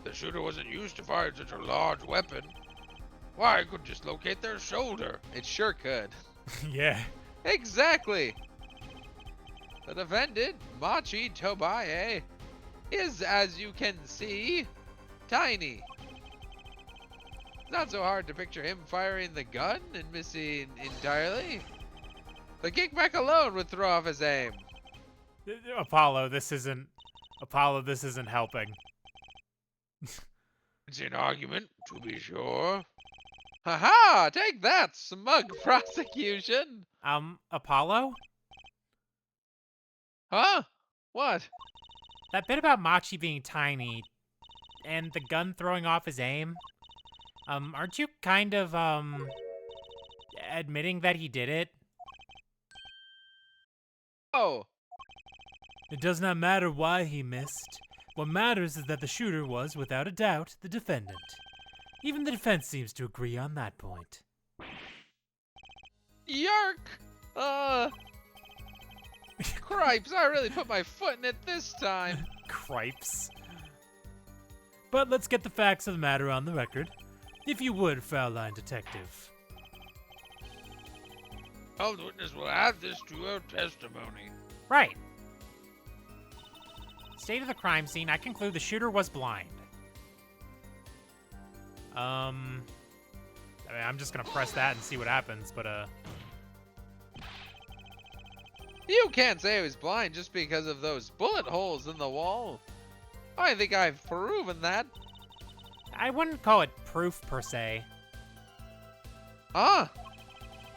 The shooter wasn't used to firing such a large weapon. Why, I could just locate their shoulder. It sure could. Yeah. Exactly. The defendant, Machi Tobaye, is, as you can see, tiny. It's not so hard to picture him firing the gun and missing entirely. The kickback alone would throw off his aim. Apollo, this isn't helping. It's an argument, to be sure. Haha! Take that, smug prosecution! Apollo? Huh? What? That bit about Machi being tiny and the gun throwing off his aim, aren't you kind of, admitting that he did it? Oh, It does not matter why he missed. What matters is that the shooter was, without a doubt, the defendant. Even the defense seems to agree on that point. yark! Cripes, I really put my foot in it this time. Cripes. But let's get the facts of the matter on the record. If you would, Fraulein Detective. Oh, the witness will add this to her testimony. Right. State of the crime scene, I conclude the shooter was blind. I mean, I'm just gonna press that and see what happens, but, You can't say he was blind just because of those bullet holes in the wall. I think I've proven that. I wouldn't call it proof, per se. Ah,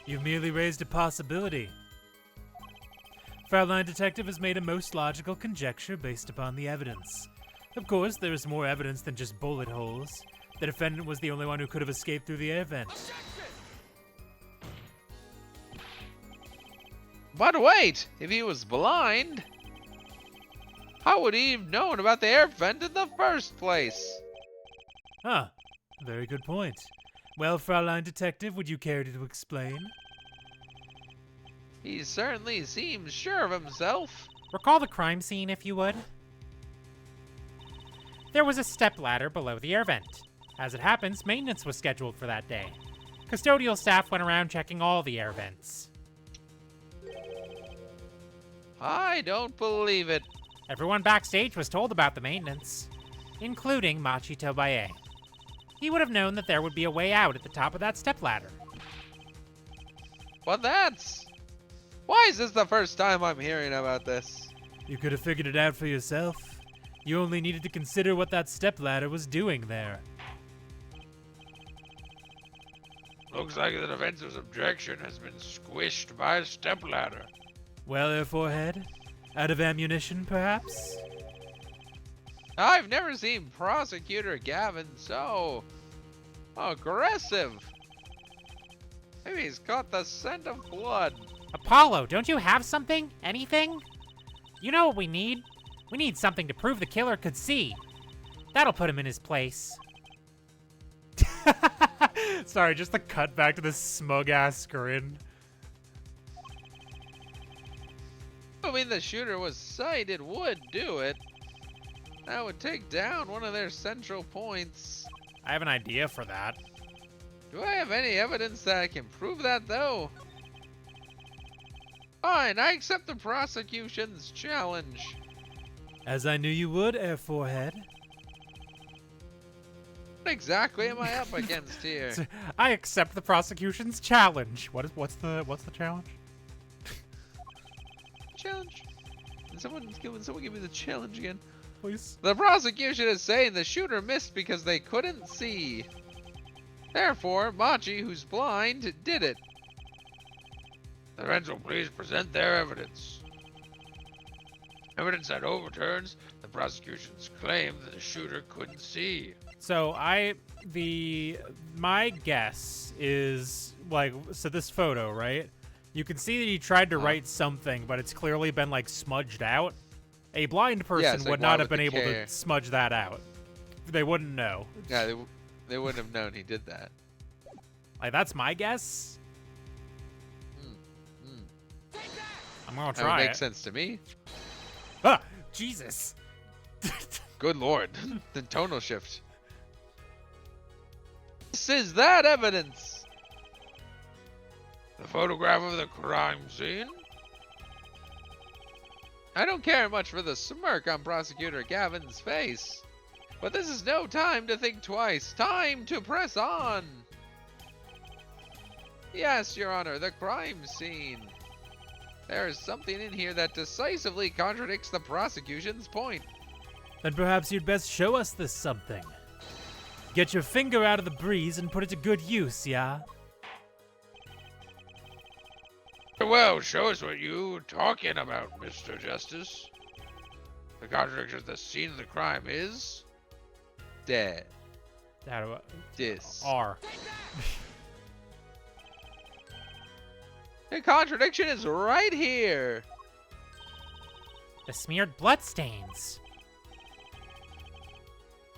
You've merely raised a possibility. Fraulein Detective has made a most logical conjecture based upon the evidence. Of course, there is more evidence than just bullet holes. The defendant was the only one who could have escaped through the air vent. but wait, if he was blind, how would he have known about the air vent in the first place? Huh. Very good point. Well, Fraulein Detective, would you care to explain? He certainly seems sure of himself. Recall the crime scene, if you would. There was a stepladder below the air vent. As it happens, maintenance was scheduled for that day. Custodial staff went around checking all the air vents. I don't believe it. Everyone backstage was told about the maintenance, including Machi Tobaye. He would have known that there would be a way out at the top of that stepladder. But that's... Why is this the first time I'm hearing about this? You could have figured it out for yourself. You only needed to consider what that stepladder was doing there. Looks like the defense's objection has been squished by a stepladder. Well, Air Forehead? Out of ammunition, perhaps? I've never seen Prosecutor Gavin so aggressive. Maybe he's caught the scent of blood. Apollo, don't you have something? Anything? You know what we need? We need something to prove the killer could see. That'll put him in his place. Sorry, just the cut back to this smug-ass grin. I mean, the shooter was sighted would do it. That would take down one of their central points. I have an idea for that. Do I have any evidence that I can prove that, though? Fine, I accept the prosecution's challenge. As I knew you would, Air Forehead. What exactly am I up against here? I accept the prosecution's challenge. What's the challenge? Challenge? Can someone give me the challenge again? please. The prosecution is saying the shooter missed because they couldn't see. Therefore, Machi, who's blind, did it. The defense will please present their evidence. Evidence that overturns the prosecution's claim that the shooter couldn't see. So my guess is like, so this photo, right? You can see that he tried to write something, but it's clearly been like smudged out. A blind person it's like, would why not have would been they able care? to smudge that out. They wouldn't know. Yeah, they wouldn't have known he did that. Like, that's my guess. I'm gonna That would try make it. sense to me. Ah, Jesus. Good lord, the tonal shift. This is that evidence. The photograph of the crime scene. I don't care much for the smirk on Prosecutor Gavin's face, but this is no time to think twice. Time to press on. Yes, Your Honor, the crime scene. There is something in here that decisively contradicts the prosecution's point. Then perhaps you'd best show us this something. Get your finger out of the breeze and put it to good use, yeah? Well, show us what you talking about, Mr. Justice. The contradiction of the scene of the crime is... Dead. How do I... Dis. R. The contradiction is right here. The smeared bloodstains.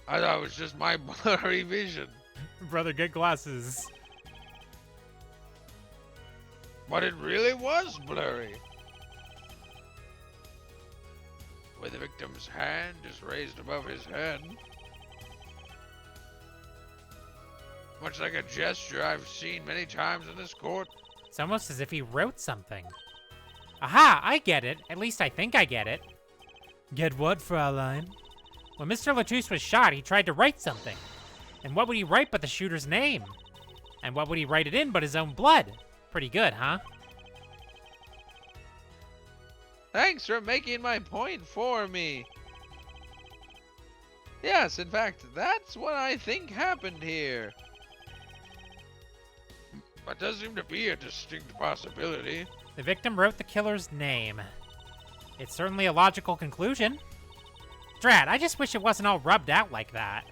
I thought it was just my blurry vision. Brother, get glasses. But it really was blurry. Where the victim's hand is raised above his head. Much like a gesture I've seen many times in this court. It's almost as if he wrote something. Aha, I get it. At least I think I get it. Get what, Fraulein? When Mr. Latouche was shot, he tried to write something. And what would he write but the shooter's name? And what would he write it in but his own blood? Pretty good, huh? Thanks for making my point for me. Yes, in fact, that's what I think happened here. That does seem to be a distinct possibility. The victim wrote the killer's name. It's certainly a logical conclusion. Drat, I just wish it wasn't all rubbed out like that.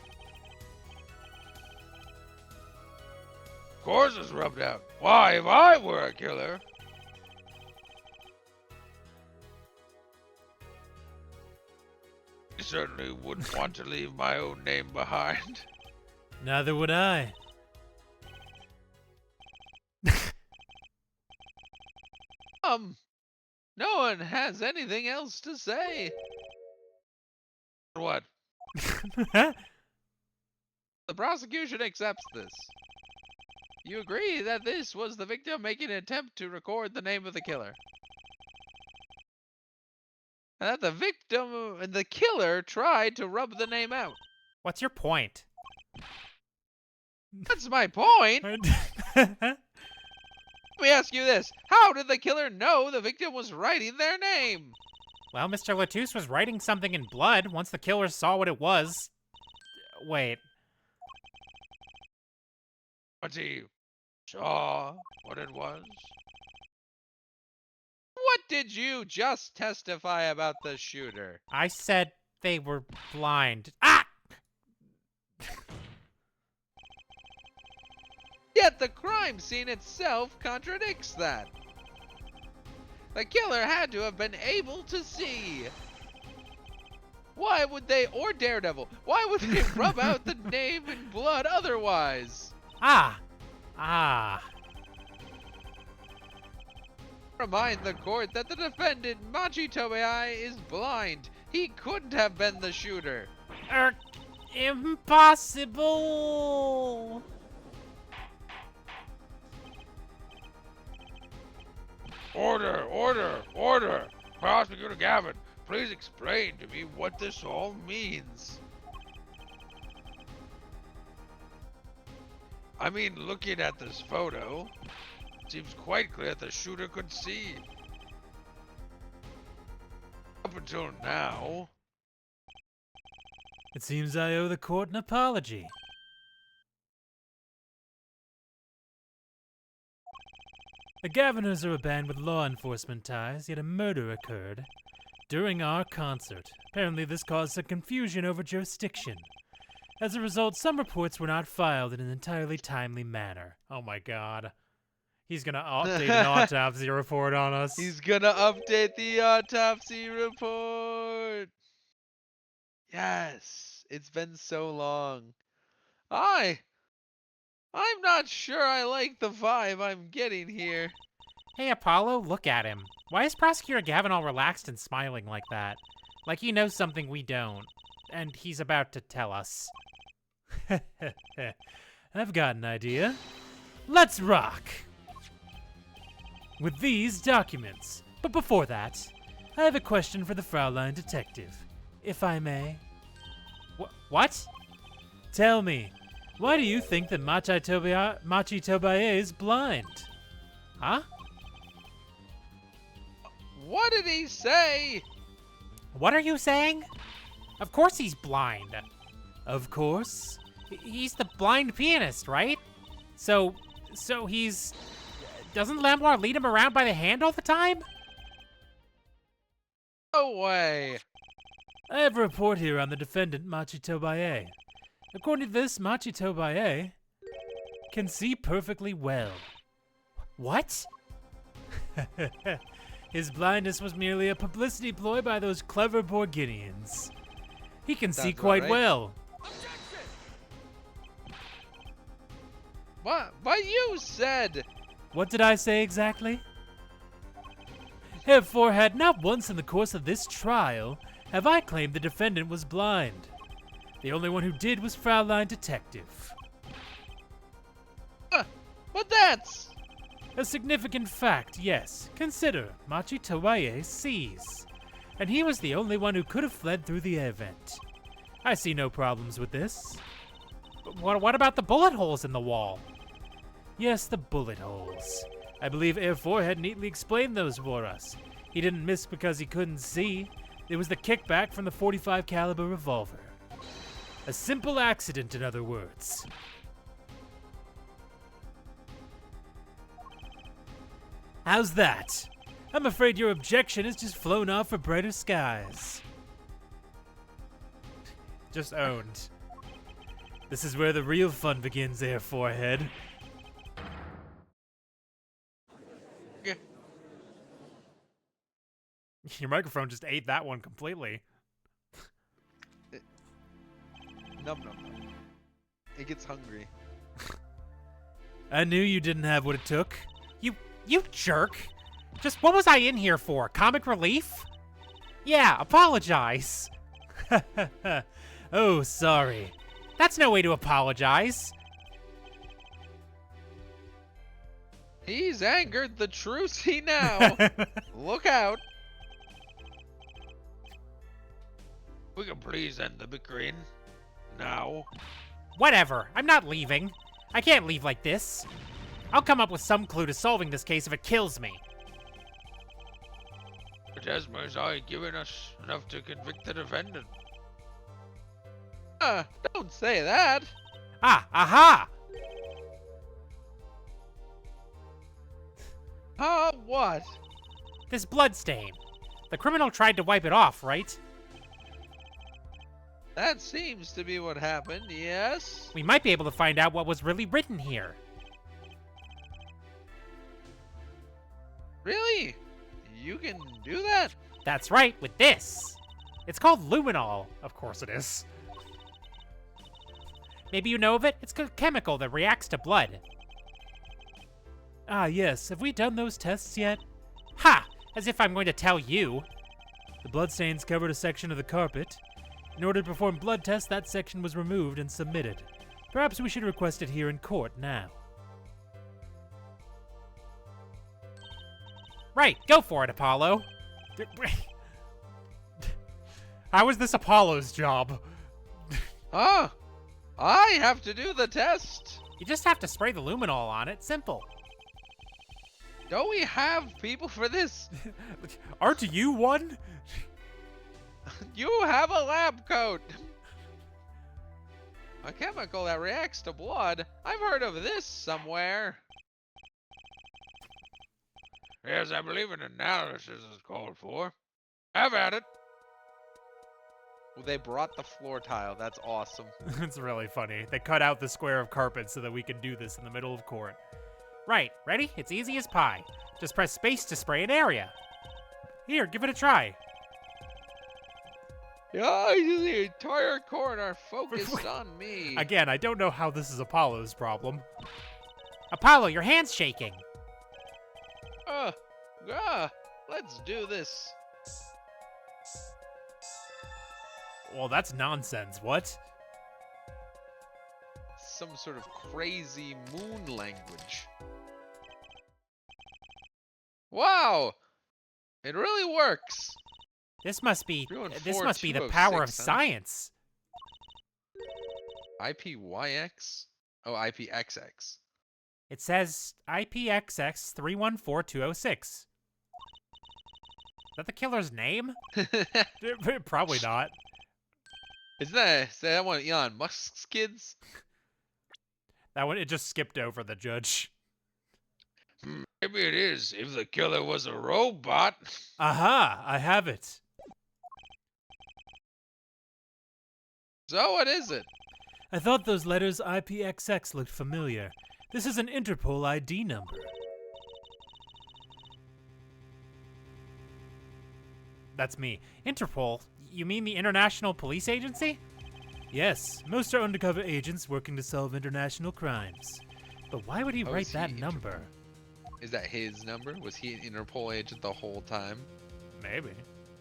Of course it's rubbed out. Why, if I were a killer... I certainly wouldn't want to leave my own name behind. Neither would I. No one has anything else to say. What? The prosecution accepts this. You agree that this was the victim making an attempt to record the name of the killer. And that the killer tried to rub the name out. What's your point? That's my point. Let me ask you this. How did the killer know the victim was writing their name? Well, Mr. Latouche was writing something in blood once the killer saw what it was. Wait. Once he saw what it was. What did you just testify about the shooter? I said they were blind. Ah! Yet the crime scene itself contradicts that. The killer had to have been able to see. Why would they, or Daredevil, why would they rub out the name in blood otherwise? Ah! Ah. Remind the court that the defendant, Machi Tobei, is blind. He couldn't have been the shooter. Impossible! Order, order, order! Prosecutor Gavin, please explain to me what this all means. I mean, looking at this photo, it seems quite clear that the shooter could see. Up until now, It seems I owe the court an apology. The Governors are a band with law enforcement ties, yet a murder occurred during our concert. Apparently this caused some confusion over jurisdiction. As a result, some reports were not filed in an entirely timely manner. Oh my god. He's gonna update an autopsy report on us. He's gonna update the autopsy report. Yes, it's been so long. I'm not sure I like the vibe I'm getting here. Hey, Apollo, look at him. Why is Prosecutor Gavin all relaxed and smiling like that? Like he knows something we don't. And he's about to tell us. I've got an idea. Let's rock! With these documents. But before that, I have a question for the Fraulein detective, if I may. What? Tell me, why do you think that Machi Tobaye is blind? Huh? What did he say? What are you saying? Of course he's blind. Of course. He's the blind pianist, right? So he's... Doesn't Lamar lead him around by the hand all the time? No way. I have a report here on the defendant, Machi Tobaye. According to this, Machi Tobaye can see perfectly well. What? His blindness was merely a publicity ploy by those clever Borginians. He can see Sounds about quite right. well. But you said... What did I say exactly? Therefore, had not once in the course of this trial have I claimed the defendant was blind. The only one who did was Fraulein Detective. But that's... A significant fact, yes. Consider, Machi Tobaye sees. And he was the only one who could have fled through the air vent. I see no problems with this. But what about the bullet holes in the wall? Yes, the bullet holes. I believe Air 4 had neatly explained those for us. He didn't miss because he couldn't see. It was the kickback from the .45 caliber revolver. A simple accident, in other words. How's that? I'm afraid your objection has just flown off for brighter skies. Just owned. This is where the real fun begins, Air 4 head. Yeah. Your microphone just ate that one completely. Num num num. It gets hungry. I knew you didn't have what it took. You jerk! Just what was I in here for? Comic relief? Yeah, apologize. Oh, sorry. That's no way to apologize. He's angered the Trucy now. Look out. We can please end the bickering. Now. Whatever, I'm not leaving. I can't leave like this. I'll come up with some clue to solving this case if it kills me. But Esmer's eye given us enough to convict the defendant. Don't say that. Ah, aha! What? This blood stain. The criminal tried to wipe it off, right? That seems to be what happened, yes? We might be able to find out what was really written here. Really? You can do that? That's right, with this. It's called luminol. Of course it is. Maybe you know of it? It's a chemical that reacts to blood. Ah, yes. Have we done those tests yet? Ha! As if I'm going to tell you. The bloodstains covered a section of the carpet. In order to perform blood tests, that section was removed and submitted. Perhaps we should request it here in court now. Right, go for it, Apollo. How is this Apollo's job? I have to do the test. You just have to spray the luminol on it. Simple. Don't we have people for this? Aren't you one? You have a lab coat. A chemical that reacts to blood? I've heard of this somewhere. Yes, I believe an analysis is called for. Have at it. Well, they brought the floor tile. That's awesome. It's really funny. They cut out the square of carpet so that we can do this in the middle of court. Right, ready? It's easy as pie. Just press space to spray an area. Here, give it a try. Yeah, the entire court are focused on me. Again, I don't know how this is Apollo's problem. Apollo, your hand's shaking. Let's do this. Well, that's nonsense. What? Some sort of crazy moon language. Wow! It really works. This must be Doing the 4206, power of huh? science. IPYX? Oh, IPXX. It says IPXX 314206. Is that the killer's name? Probably not. Is that one of Elon Musk's kids? That one, it just skipped over the judge. Maybe it is, if the killer was a robot. Aha! I have it. So what is it? I thought those letters IPXX looked familiar. This is an Interpol ID number. That's me. Interpol? You mean the International Police Agency? Yes, most are undercover agents working to solve international crimes. But why would he Oh, write is that he number? Is that his number? Was he an Interpol agent the whole time? Maybe.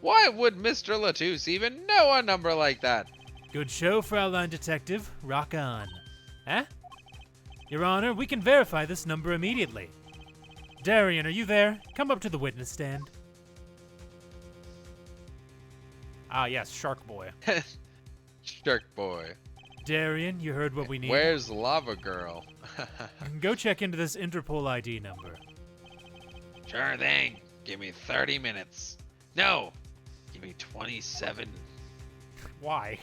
Why would Mr. Latouche even know a number like that? Good show, Fraulein Detective. Rock on. Huh? Your Honor, we can verify this number immediately. Darian, are you there? Come up to the witness stand. Ah, yes, Shark Boy. Shark boy. Darian, you heard what we need. Where's Lava Girl? Go check into this Interpol ID number. Sure thing. Give me 30 minutes. No, give me 27. Why?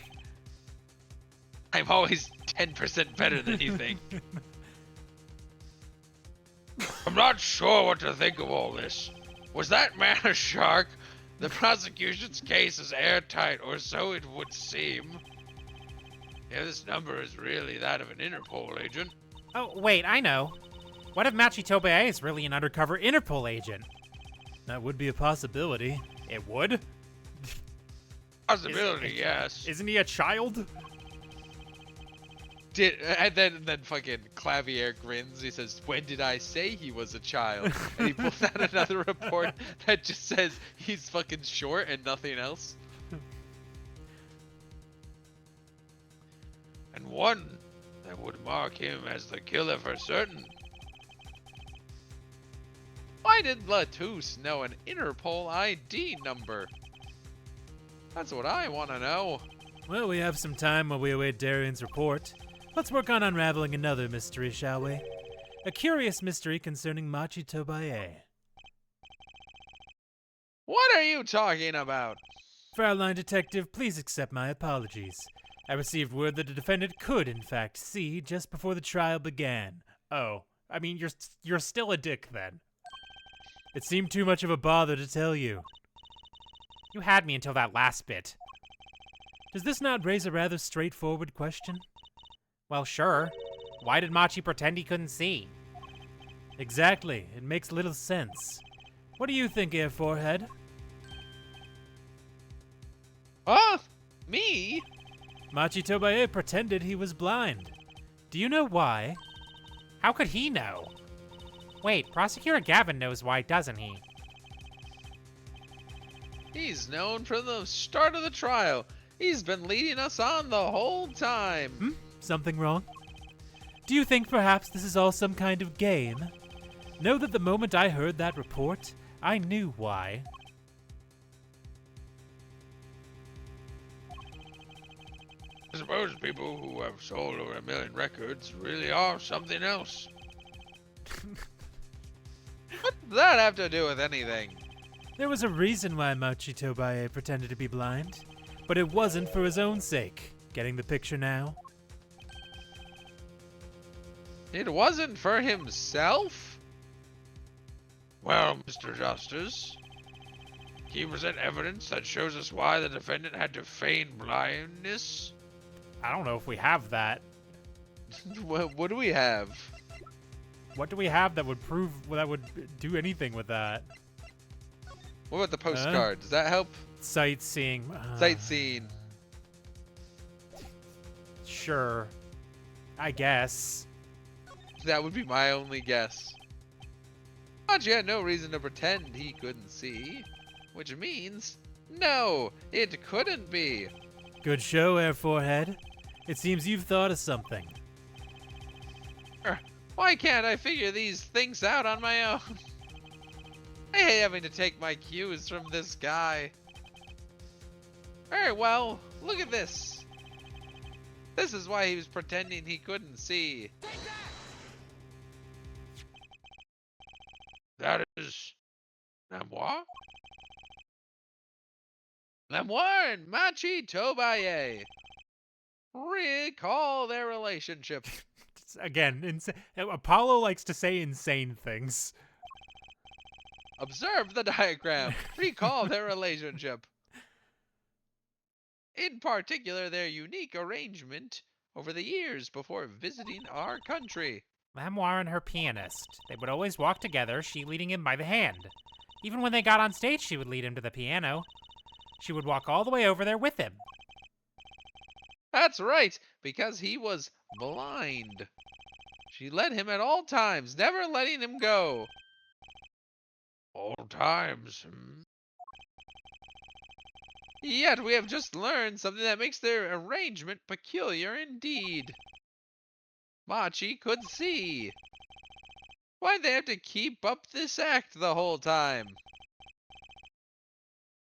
I'm always 10% better than you think. I'm not sure what to think of all this. Was that man a shark? The prosecution's case is airtight, or so it would seem. If this number is really that of an Interpol agent. Oh, wait, I know. What if Machi Tobey is really an undercover Interpol agent? That would be a possibility. It would? Possibility, yes. Isn't he a child? And then fucking Clavier grins. He says, "When did I say he was a child?" And he pulls out another report that just says he's fucking short and nothing else. And one that would mark him as the killer for certain. Why did Latouche know an Interpol ID number? That's what I want to know. Well, we have some time while we await Darian's report. Let's work on unraveling another mystery, shall we? A curious mystery concerning Machi Tobaye. What are you talking about? Fraulein Detective, please accept my apologies. I received word that the defendant could, in fact, see just before the trial began. Oh, I mean, you're still a dick then. It seemed too much of a bother to tell you. You had me until that last bit. Does this not raise a rather straightforward question? Well, sure. Why did Machi pretend he couldn't see? Exactly. It makes little sense. What do you think, Air Forehead? Huh? Me? Machi Tobaye pretended he was blind. Do you know why? How could he know? Wait, Prosecutor Gavin knows why, doesn't he? He's known from the start of the trial. He's been leading us on the whole time. Something wrong? Do you think perhaps this is all some kind of game? Know that the moment I heard that report, I knew why. I suppose people who have sold over 1 million records really are something else. What does that have to do with anything? There was a reason why Machi Tobaye pretended to be blind, but it wasn't for his own sake. Getting the picture now? It wasn't for himself? Well, Mr. Justice, can you present evidence that shows us why the defendant had to feign blindness? I don't know if we have that. What do we have? What do we have that would prove that would do anything with that? What about the postcard? Does that help? Sightseeing. Sightseeing. Sure. I guess. That would be my only guess. Machi had no reason to pretend he couldn't see. Which means, no, it couldn't be. Good show, Air Forehead. It seems you've thought of something. Why can't I figure these things out on my own? I hate having to take my cues from this guy. Very well, look at this. This is why he was pretending he couldn't see. That is Memoir? Lemoire and Machi Tobaye. Recall their relationship. Again, Apollo likes to say insane things. Observe the diagram. Recall their relationship. In particular, their unique arrangement over the years before visiting our country. Memoir and her pianist. They would always walk together, she leading him by the hand. Even when they got on stage, she would lead him to the piano. She would walk all the way over there with him. That's right, because he was blind. She led him at all times, never letting him go. All times. Hmm? Yet we have just learned something that makes their arrangement peculiar indeed. Machi could see. Why'd they have to keep up this act the whole time?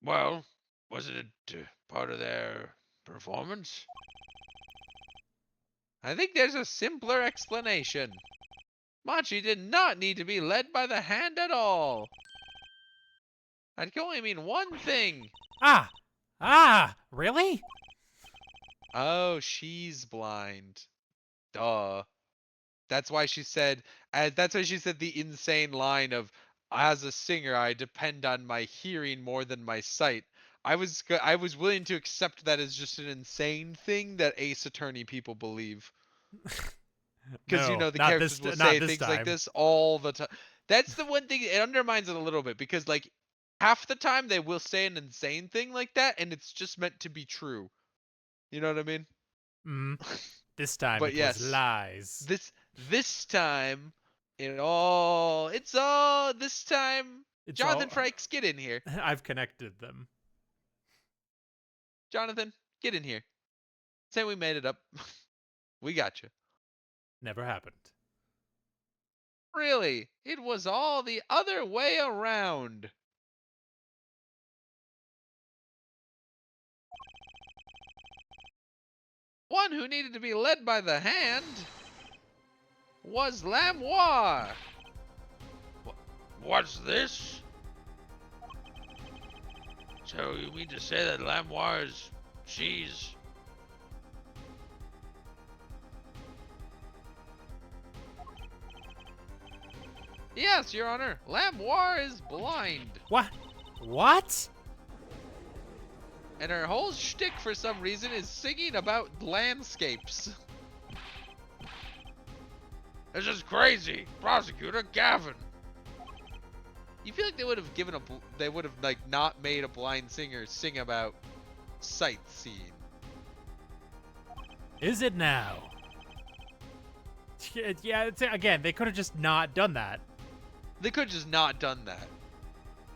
Well, wasn't it part of their performance? I think there's a simpler explanation. Machi did not need to be led by the hand at all. That can only mean one thing. Really? Oh, she's blind. Duh. That's why she said the insane line of, as a singer, I depend on my hearing more than my sight. I was willing to accept that as just an insane thing that Ace Attorney people believe. Because No, the not characters this- will not say this things like time. this all the time. That's the one thing, it undermines it a little bit, because like half the time they will say an insane thing like that and it's just meant to be true. You know what I mean? This time But it yes, was lies. This time this time It's Jonathan all- Frakes, get in here. I've connected them. Jonathan, get in here. Say we made it up. We got you. Never happened. Really, it was all the other way around. One who needed to be led by the hand was Lamoire. What's this? So you mean to say that Lamoire is cheese? Yes, Your Honor, Lamoire is blind. What? And her whole shtick for some reason is singing about landscapes. This is crazy. Prosecutor Gavin. You feel like they would have like not made a blind singer sing about sightseeing. Is it now? Yeah, again, they could have just not done that. They could have just not done that.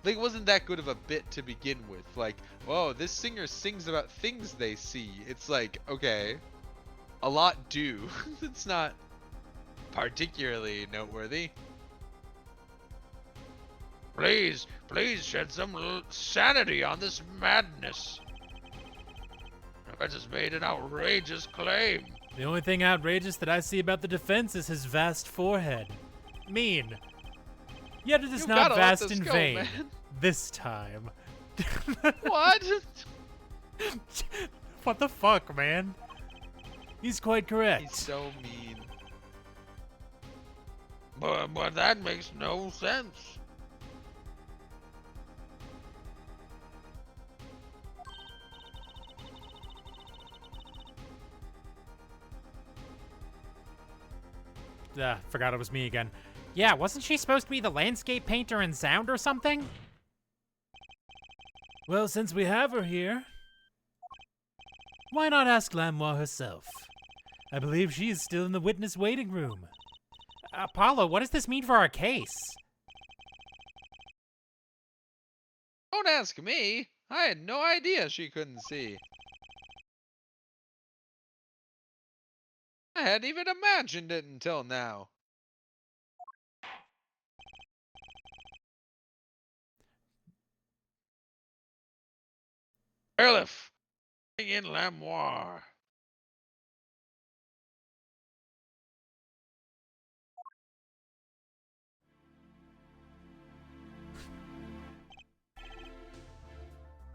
Like, it wasn't that good of a bit to begin with. Like, whoa, this singer sings about things they see. It's like, okay, a lot do. It's not particularly noteworthy. Please shed some sanity on this madness. Defense has made an outrageous claim. The only thing outrageous that I see about the defense is his vast forehead. Mean. Yet it is You not gotta let vast this in go, vain. man. This time. What? What the fuck, man? He's quite correct. He's so mean. But that makes no sense. Forgot it was me again. Yeah, wasn't she supposed to be the landscape painter in sound or something? Well, since we have her here, why not ask Lamoire herself? I believe she is still in the witness waiting room. Apollo, what does this mean for our case? Don't ask me. I had no idea she couldn't see. I hadn't even imagined it until now. Bailiff, bring in Lamoire.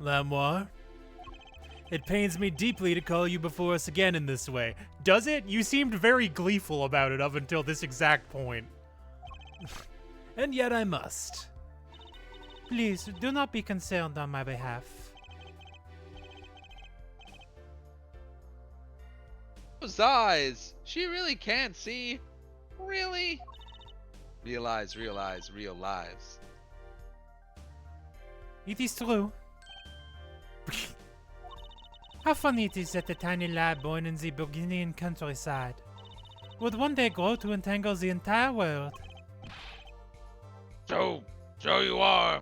Lamoire, it pains me deeply to call you before us again in this way. Does it? You seemed very gleeful about it up until this exact point. And yet I must. Please, do not be concerned on my behalf. Those eyes. She really can't see. Really? Realize, real lives. It is true. How funny it is that the tiny lad born in the Burgundian countryside would one day grow to entangle the entire world. So you are.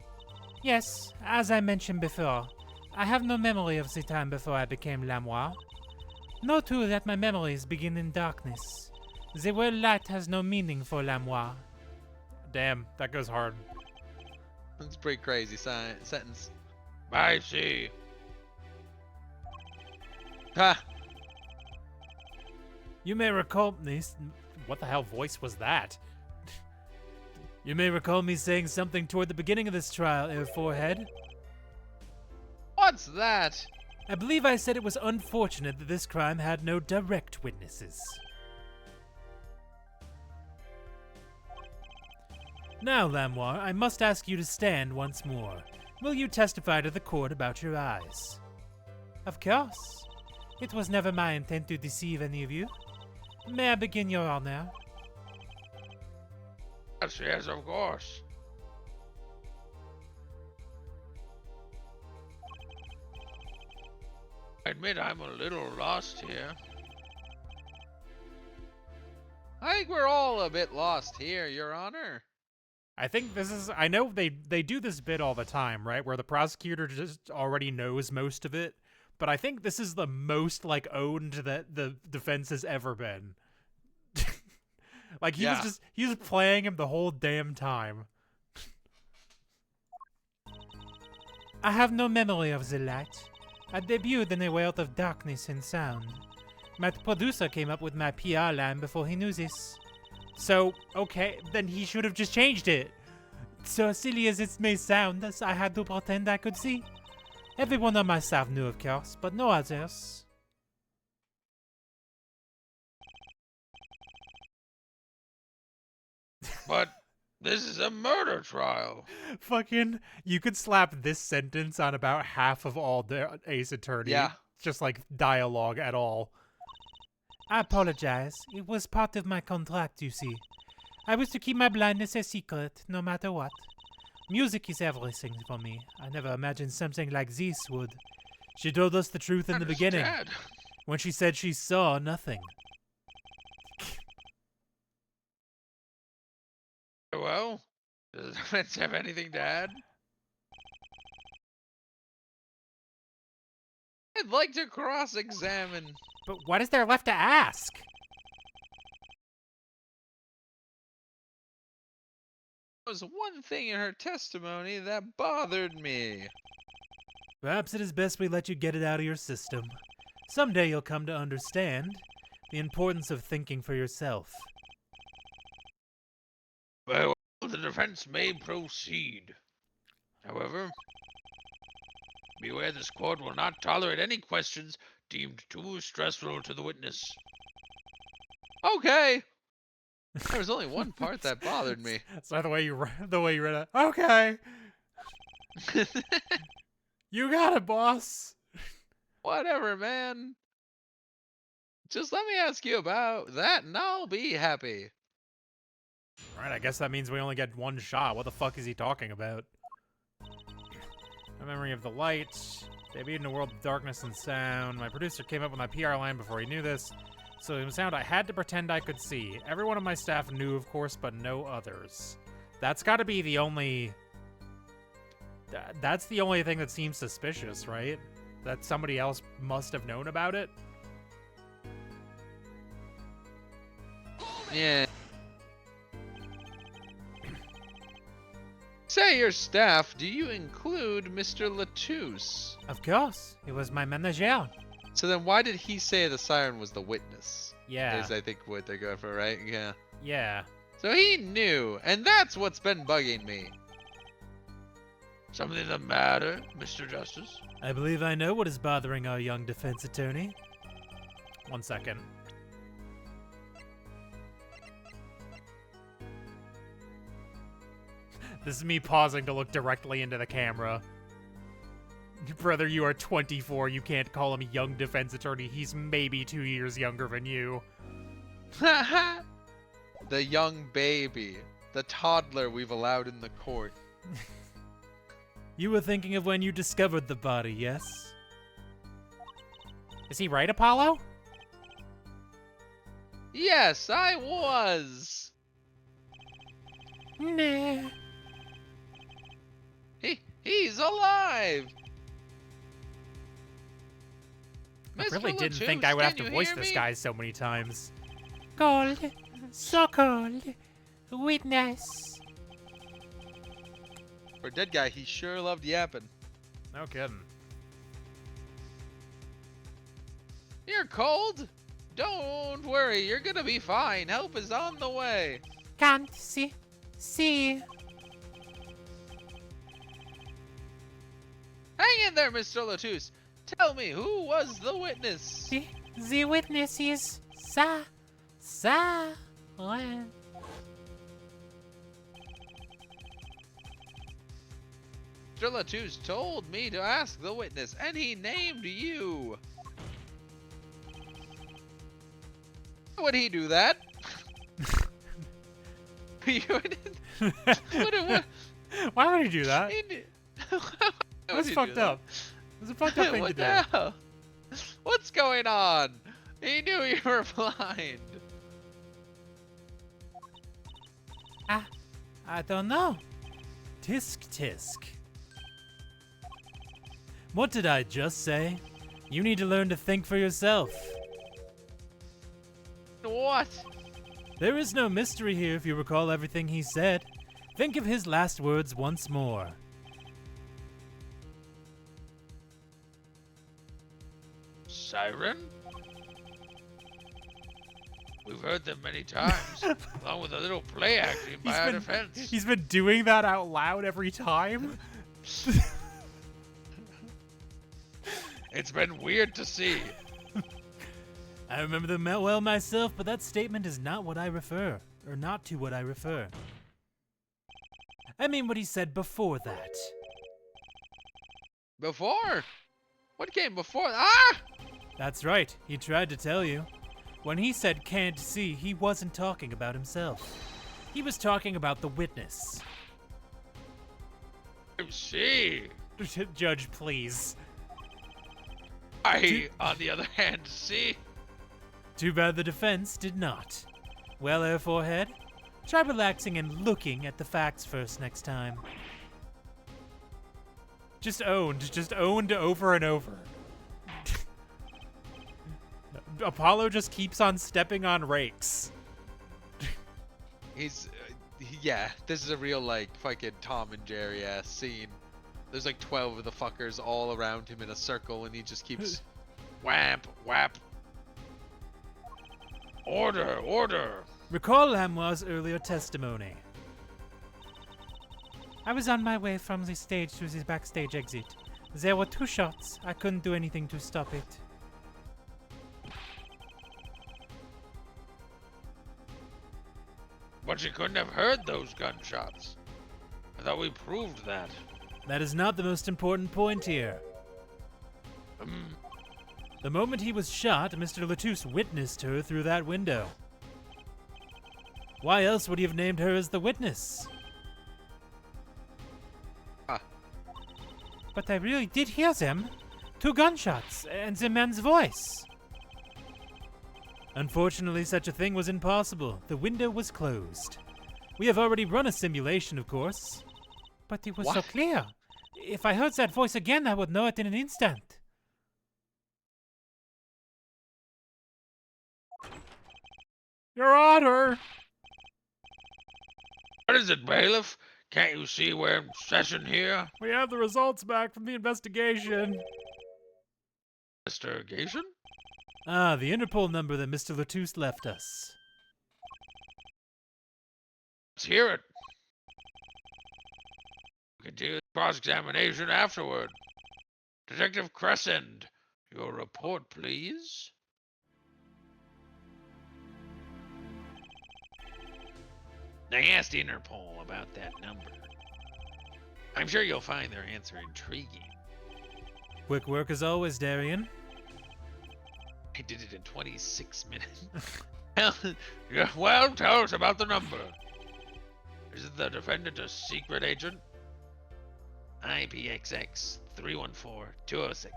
Yes, as I mentioned before, I have no memory of the time before I became Lamoire. Know too that my memories begin in darkness. The word light has no meaning for Lamoire. Damn, that goes hard. That's a pretty crazy sentence. I see. Ha! You may recall me. What the hell voice was that? You may recall me saying something toward the beginning of this trial, Air Forehead. What's that? I believe I said it was unfortunate that this crime had no direct witnesses. Now, Lamoire, I must ask you to stand once more. Will you testify to the court about your eyes? Of course. It was never my intent to deceive any of you. May I begin, Your Honor? Yes, of course. I admit I'm a little lost here. I think we're all a bit lost here, Your Honor. I think this is. I know they do this bit all the time, right? Where the prosecutor just already knows most of it. But I think this is the most like owned that the defense has ever been. Like he was playing him the whole damn time. I have no memory of the light. I debuted in a world of darkness and sound. My producer came up with my PR line before he knew this. So, okay, then he should have just changed it. So silly as it may sound, I had to pretend I could see. Everyone on my staff knew, of course, but no others. But this is a murder trial. Fucking, you could slap this sentence on about half of all the Ace Attorney. Yeah. Just like dialogue at all. I apologize. It was part of my contract, you see. I was to keep my blindness a secret, no matter what. Music is everything for me. I never imagined something like this would. She told us the truth in the beginning, Dad. when she said she saw nothing. Well, does the defense have anything to add? I'd like to cross-examine. But what is there left to ask? There was one thing in her testimony that bothered me. Perhaps it is best we let you get it out of your system. Someday you'll come to understand the importance of thinking for yourself. Well, the defense may proceed. However, beware this court will not tolerate any questions deemed too stressful to the witness. Okay. There was only one part that bothered me. So the way you read it. Okay, you got it, boss. Whatever, man. Just let me ask you about that and I'll be happy. All right, I guess that means we only get one shot. What the fuck is he talking about? A memory of the light. They beat in a world of darkness and sound. My producer came up with my PR line before he knew this. So it was sound I had to pretend I could see. Everyone on my staff knew, of course, but no others. That's got to be the only... That's the only thing that seems suspicious, right? That somebody else must have known about it? Yeah. Say your staff, do you include Mr. Latouche? Of course, he was my manager. So then why did he say the siren was the witness? Yeah. Is I think what they're going for, right? Yeah. Yeah. So he knew, and that's what's been bugging me. Something the matter, Mr. Justice? I believe I know what is bothering our young defense attorney. 1 second. This is me pausing to look directly into the camera. Brother, you are 24. You can't call him a young defense attorney. He's maybe 2 years younger than you. The young baby. The toddler we've allowed in the court. You were thinking of when you discovered the body, yes? Is he right, Apollo? Yes, I was. Nah. He's alive. I Mr. really didn't think Latouche, I would have can to you voice hear this me? guy so many times. Cold. So cold. Witness. For a dead guy, he sure loved yapping. No kidding. You're cold? Don't worry, you're gonna be fine. Help is on the way. Can't see. See. Hang in there, Mr. Latouche. Tell me, who was the witness? The witness is Siren. Mr. Latouche told me to ask the witness, and he named you. Why would he do that? what, Why would he do that? That's That's fucked up. That's a fucked up thing to What do. the hell? What's going on? He knew you were blind. I don't know. Tisk tisk. What did I just say? You need to learn to think for yourself. What? There is no mystery here if you recall everything he said. Think of his last words once more. Siren? We've heard them many times, along with a little play acting by our defense. He's been doing that out loud every time? It's been weird to see. I remember them well myself, but that statement is not what I refer. Or not to what I refer. I mean what he said before that. Before? What came before? Ah! That's right, he tried to tell you. When he said can't see, he wasn't talking about himself. He was talking about the witness. See, Judge, please. I, on the other hand, see. Too bad the defense did not. Well, Air Forehead, try relaxing and looking at the facts first next time. Just owned over and over. Apollo just keeps on stepping on rakes. Yeah, this is a real, like, fucking Tom and Jerry ass scene. There's like 12 of the fuckers all around him in a circle, and he just keeps Whap, whap. Order, order. Recall Lamoire's earlier testimony. I was on my way from the stage to the backstage exit. There were 2 shots. I couldn't do anything to stop it. But she couldn't have heard those gunshots. I thought we proved that. That is not the most important point here. The moment he was shot, Mr. Latouche witnessed her through that window. Why else would he have named her as the witness? But I really did hear them. 2 gunshots and the man's voice. Unfortunately, such a thing was impossible. The window was closed. We have already run a simulation, of course. But it was so What? clear. If I heard that voice again, I would know it in an instant. Your Honor! What is it, bailiff? Can't you see we're in session here? We have the results back from the investigation. Investigation? Ah, the Interpol number that Mr. Latouche left us. Let's hear it. We can do the cross-examination afterward. Detective Crescent, your report, please. I asked Interpol about that number. I'm sure you'll find their answer intriguing. Quick work as always, Darian. I did it in 26 minutes. Yeah, well, tell us about the number. Is the defendant a secret agent? IPXX 314206.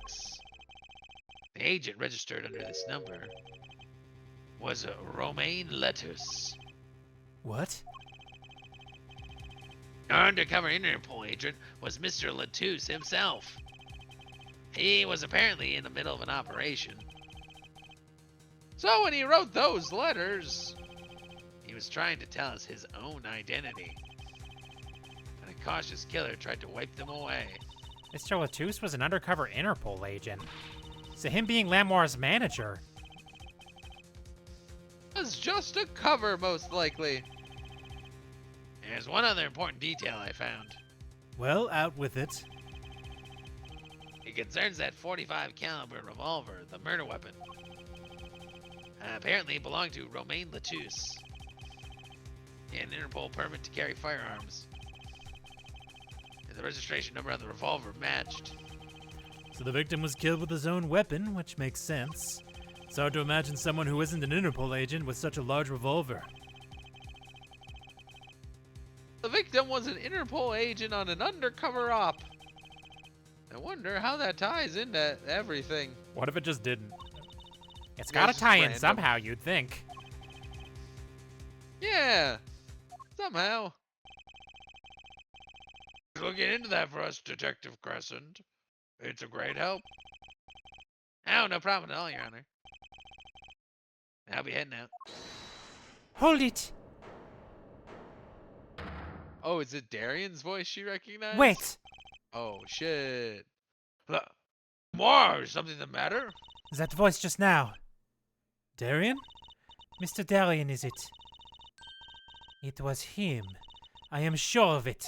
The agent registered under this number was Romain Lettuce. What? Our undercover Interpol agent was Mr. Latouche himself. He was apparently in the middle of an operation. So when he wrote those letters, he was trying to tell us his own identity. But a cautious killer tried to wipe them away. Mr. Latouche was an undercover Interpol agent. So him being Lamoire's manager. It was just a cover, most likely. There's one other important detail I found. Well, out with it. It concerns that 45 caliber revolver, the murder weapon. Apparently it belonged to Romain Latouche. An Interpol permit to carry firearms. And the registration number on the revolver matched. So the victim was killed with his own weapon, which makes sense. It's hard to imagine someone who isn't an Interpol agent with such a large revolver. The victim was an Interpol agent on an undercover op. I wonder how that ties into everything. What if it just didn't? It's Yeah, gotta it's just tie in random. somehow, you'd think. Yeah, somehow. Looking into that for us, Detective Crescent. It's a great help. Oh, no problem at all, Your Honor. I'll be heading out. Hold it! Oh, is it Darian's voice she recognized? Wait! Oh, shit. More, is something the matter? That voice just now. Darian? Mr. Darian, is it? It was him. I am sure of it.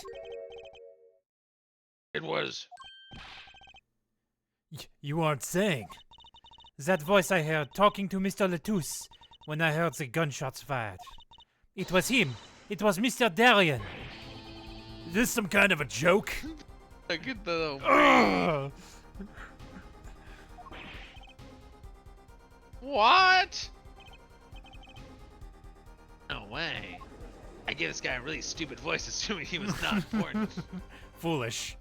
It was. You aren't saying. That voice I heard talking to Mr. Latouche when I heard the gunshots fired. It was him. It was Mr. Darian. Is this some kind of a joke? Look at the... Ugh. What? No way. I gave this guy a really stupid voice assuming he was not important. Foolish.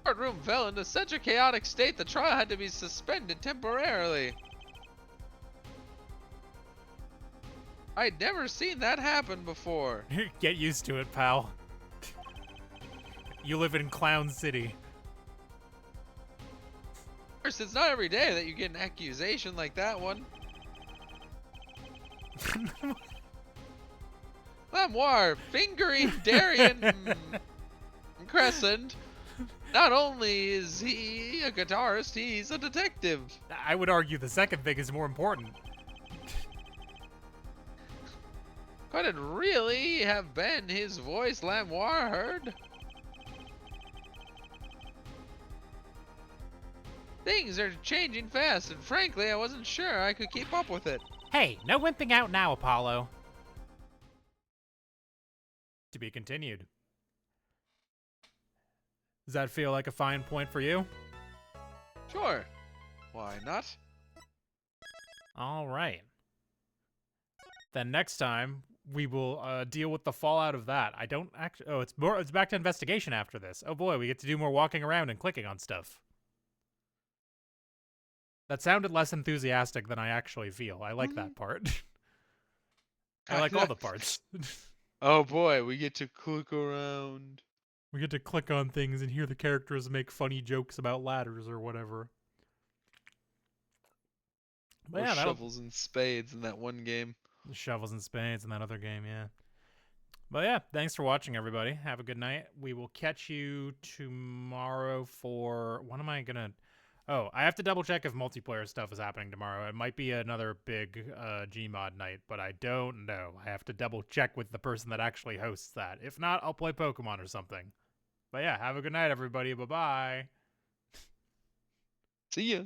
Courtroom fell into such a chaotic state the trial had to be suspended temporarily. I'd never seen that happen before. Get used to it, pal. You live in Clown City. Of course, it's not every day that you get an accusation like that one. Lamoire fingering Darian Crescent. Not only is he a guitarist, he's a detective. I would argue the second thing is more important. Could it really have been his voice Lamoire heard? Things are changing fast, and frankly, I wasn't sure I could keep up with it. Hey, no wimping out now, Apollo. To be continued. Does that feel like a fine point for you? Sure. Why not? All right. Then next time we will deal with the fallout of that. I don't actually. Oh, it's back to investigation after this. Oh boy, we get to do more walking around and clicking on stuff. That sounded less enthusiastic than I actually feel. I like that part. I like all the parts. Oh boy, we get to click around. We get to click on things and hear the characters make funny jokes about ladders or whatever. But Or yeah, shovels and spades in that one game. shovels and spades in that other game, yeah. But yeah, thanks for watching, everybody. Have a good night. We will catch you tomorrow for... What am I gonna... Oh, I have to double check if multiplayer stuff is happening tomorrow. It might be another big Gmod night, but I don't know. I have to double check with the person that actually hosts that. If not, I'll play Pokemon or something. But yeah, have a good night, everybody. Bye-bye. See ya.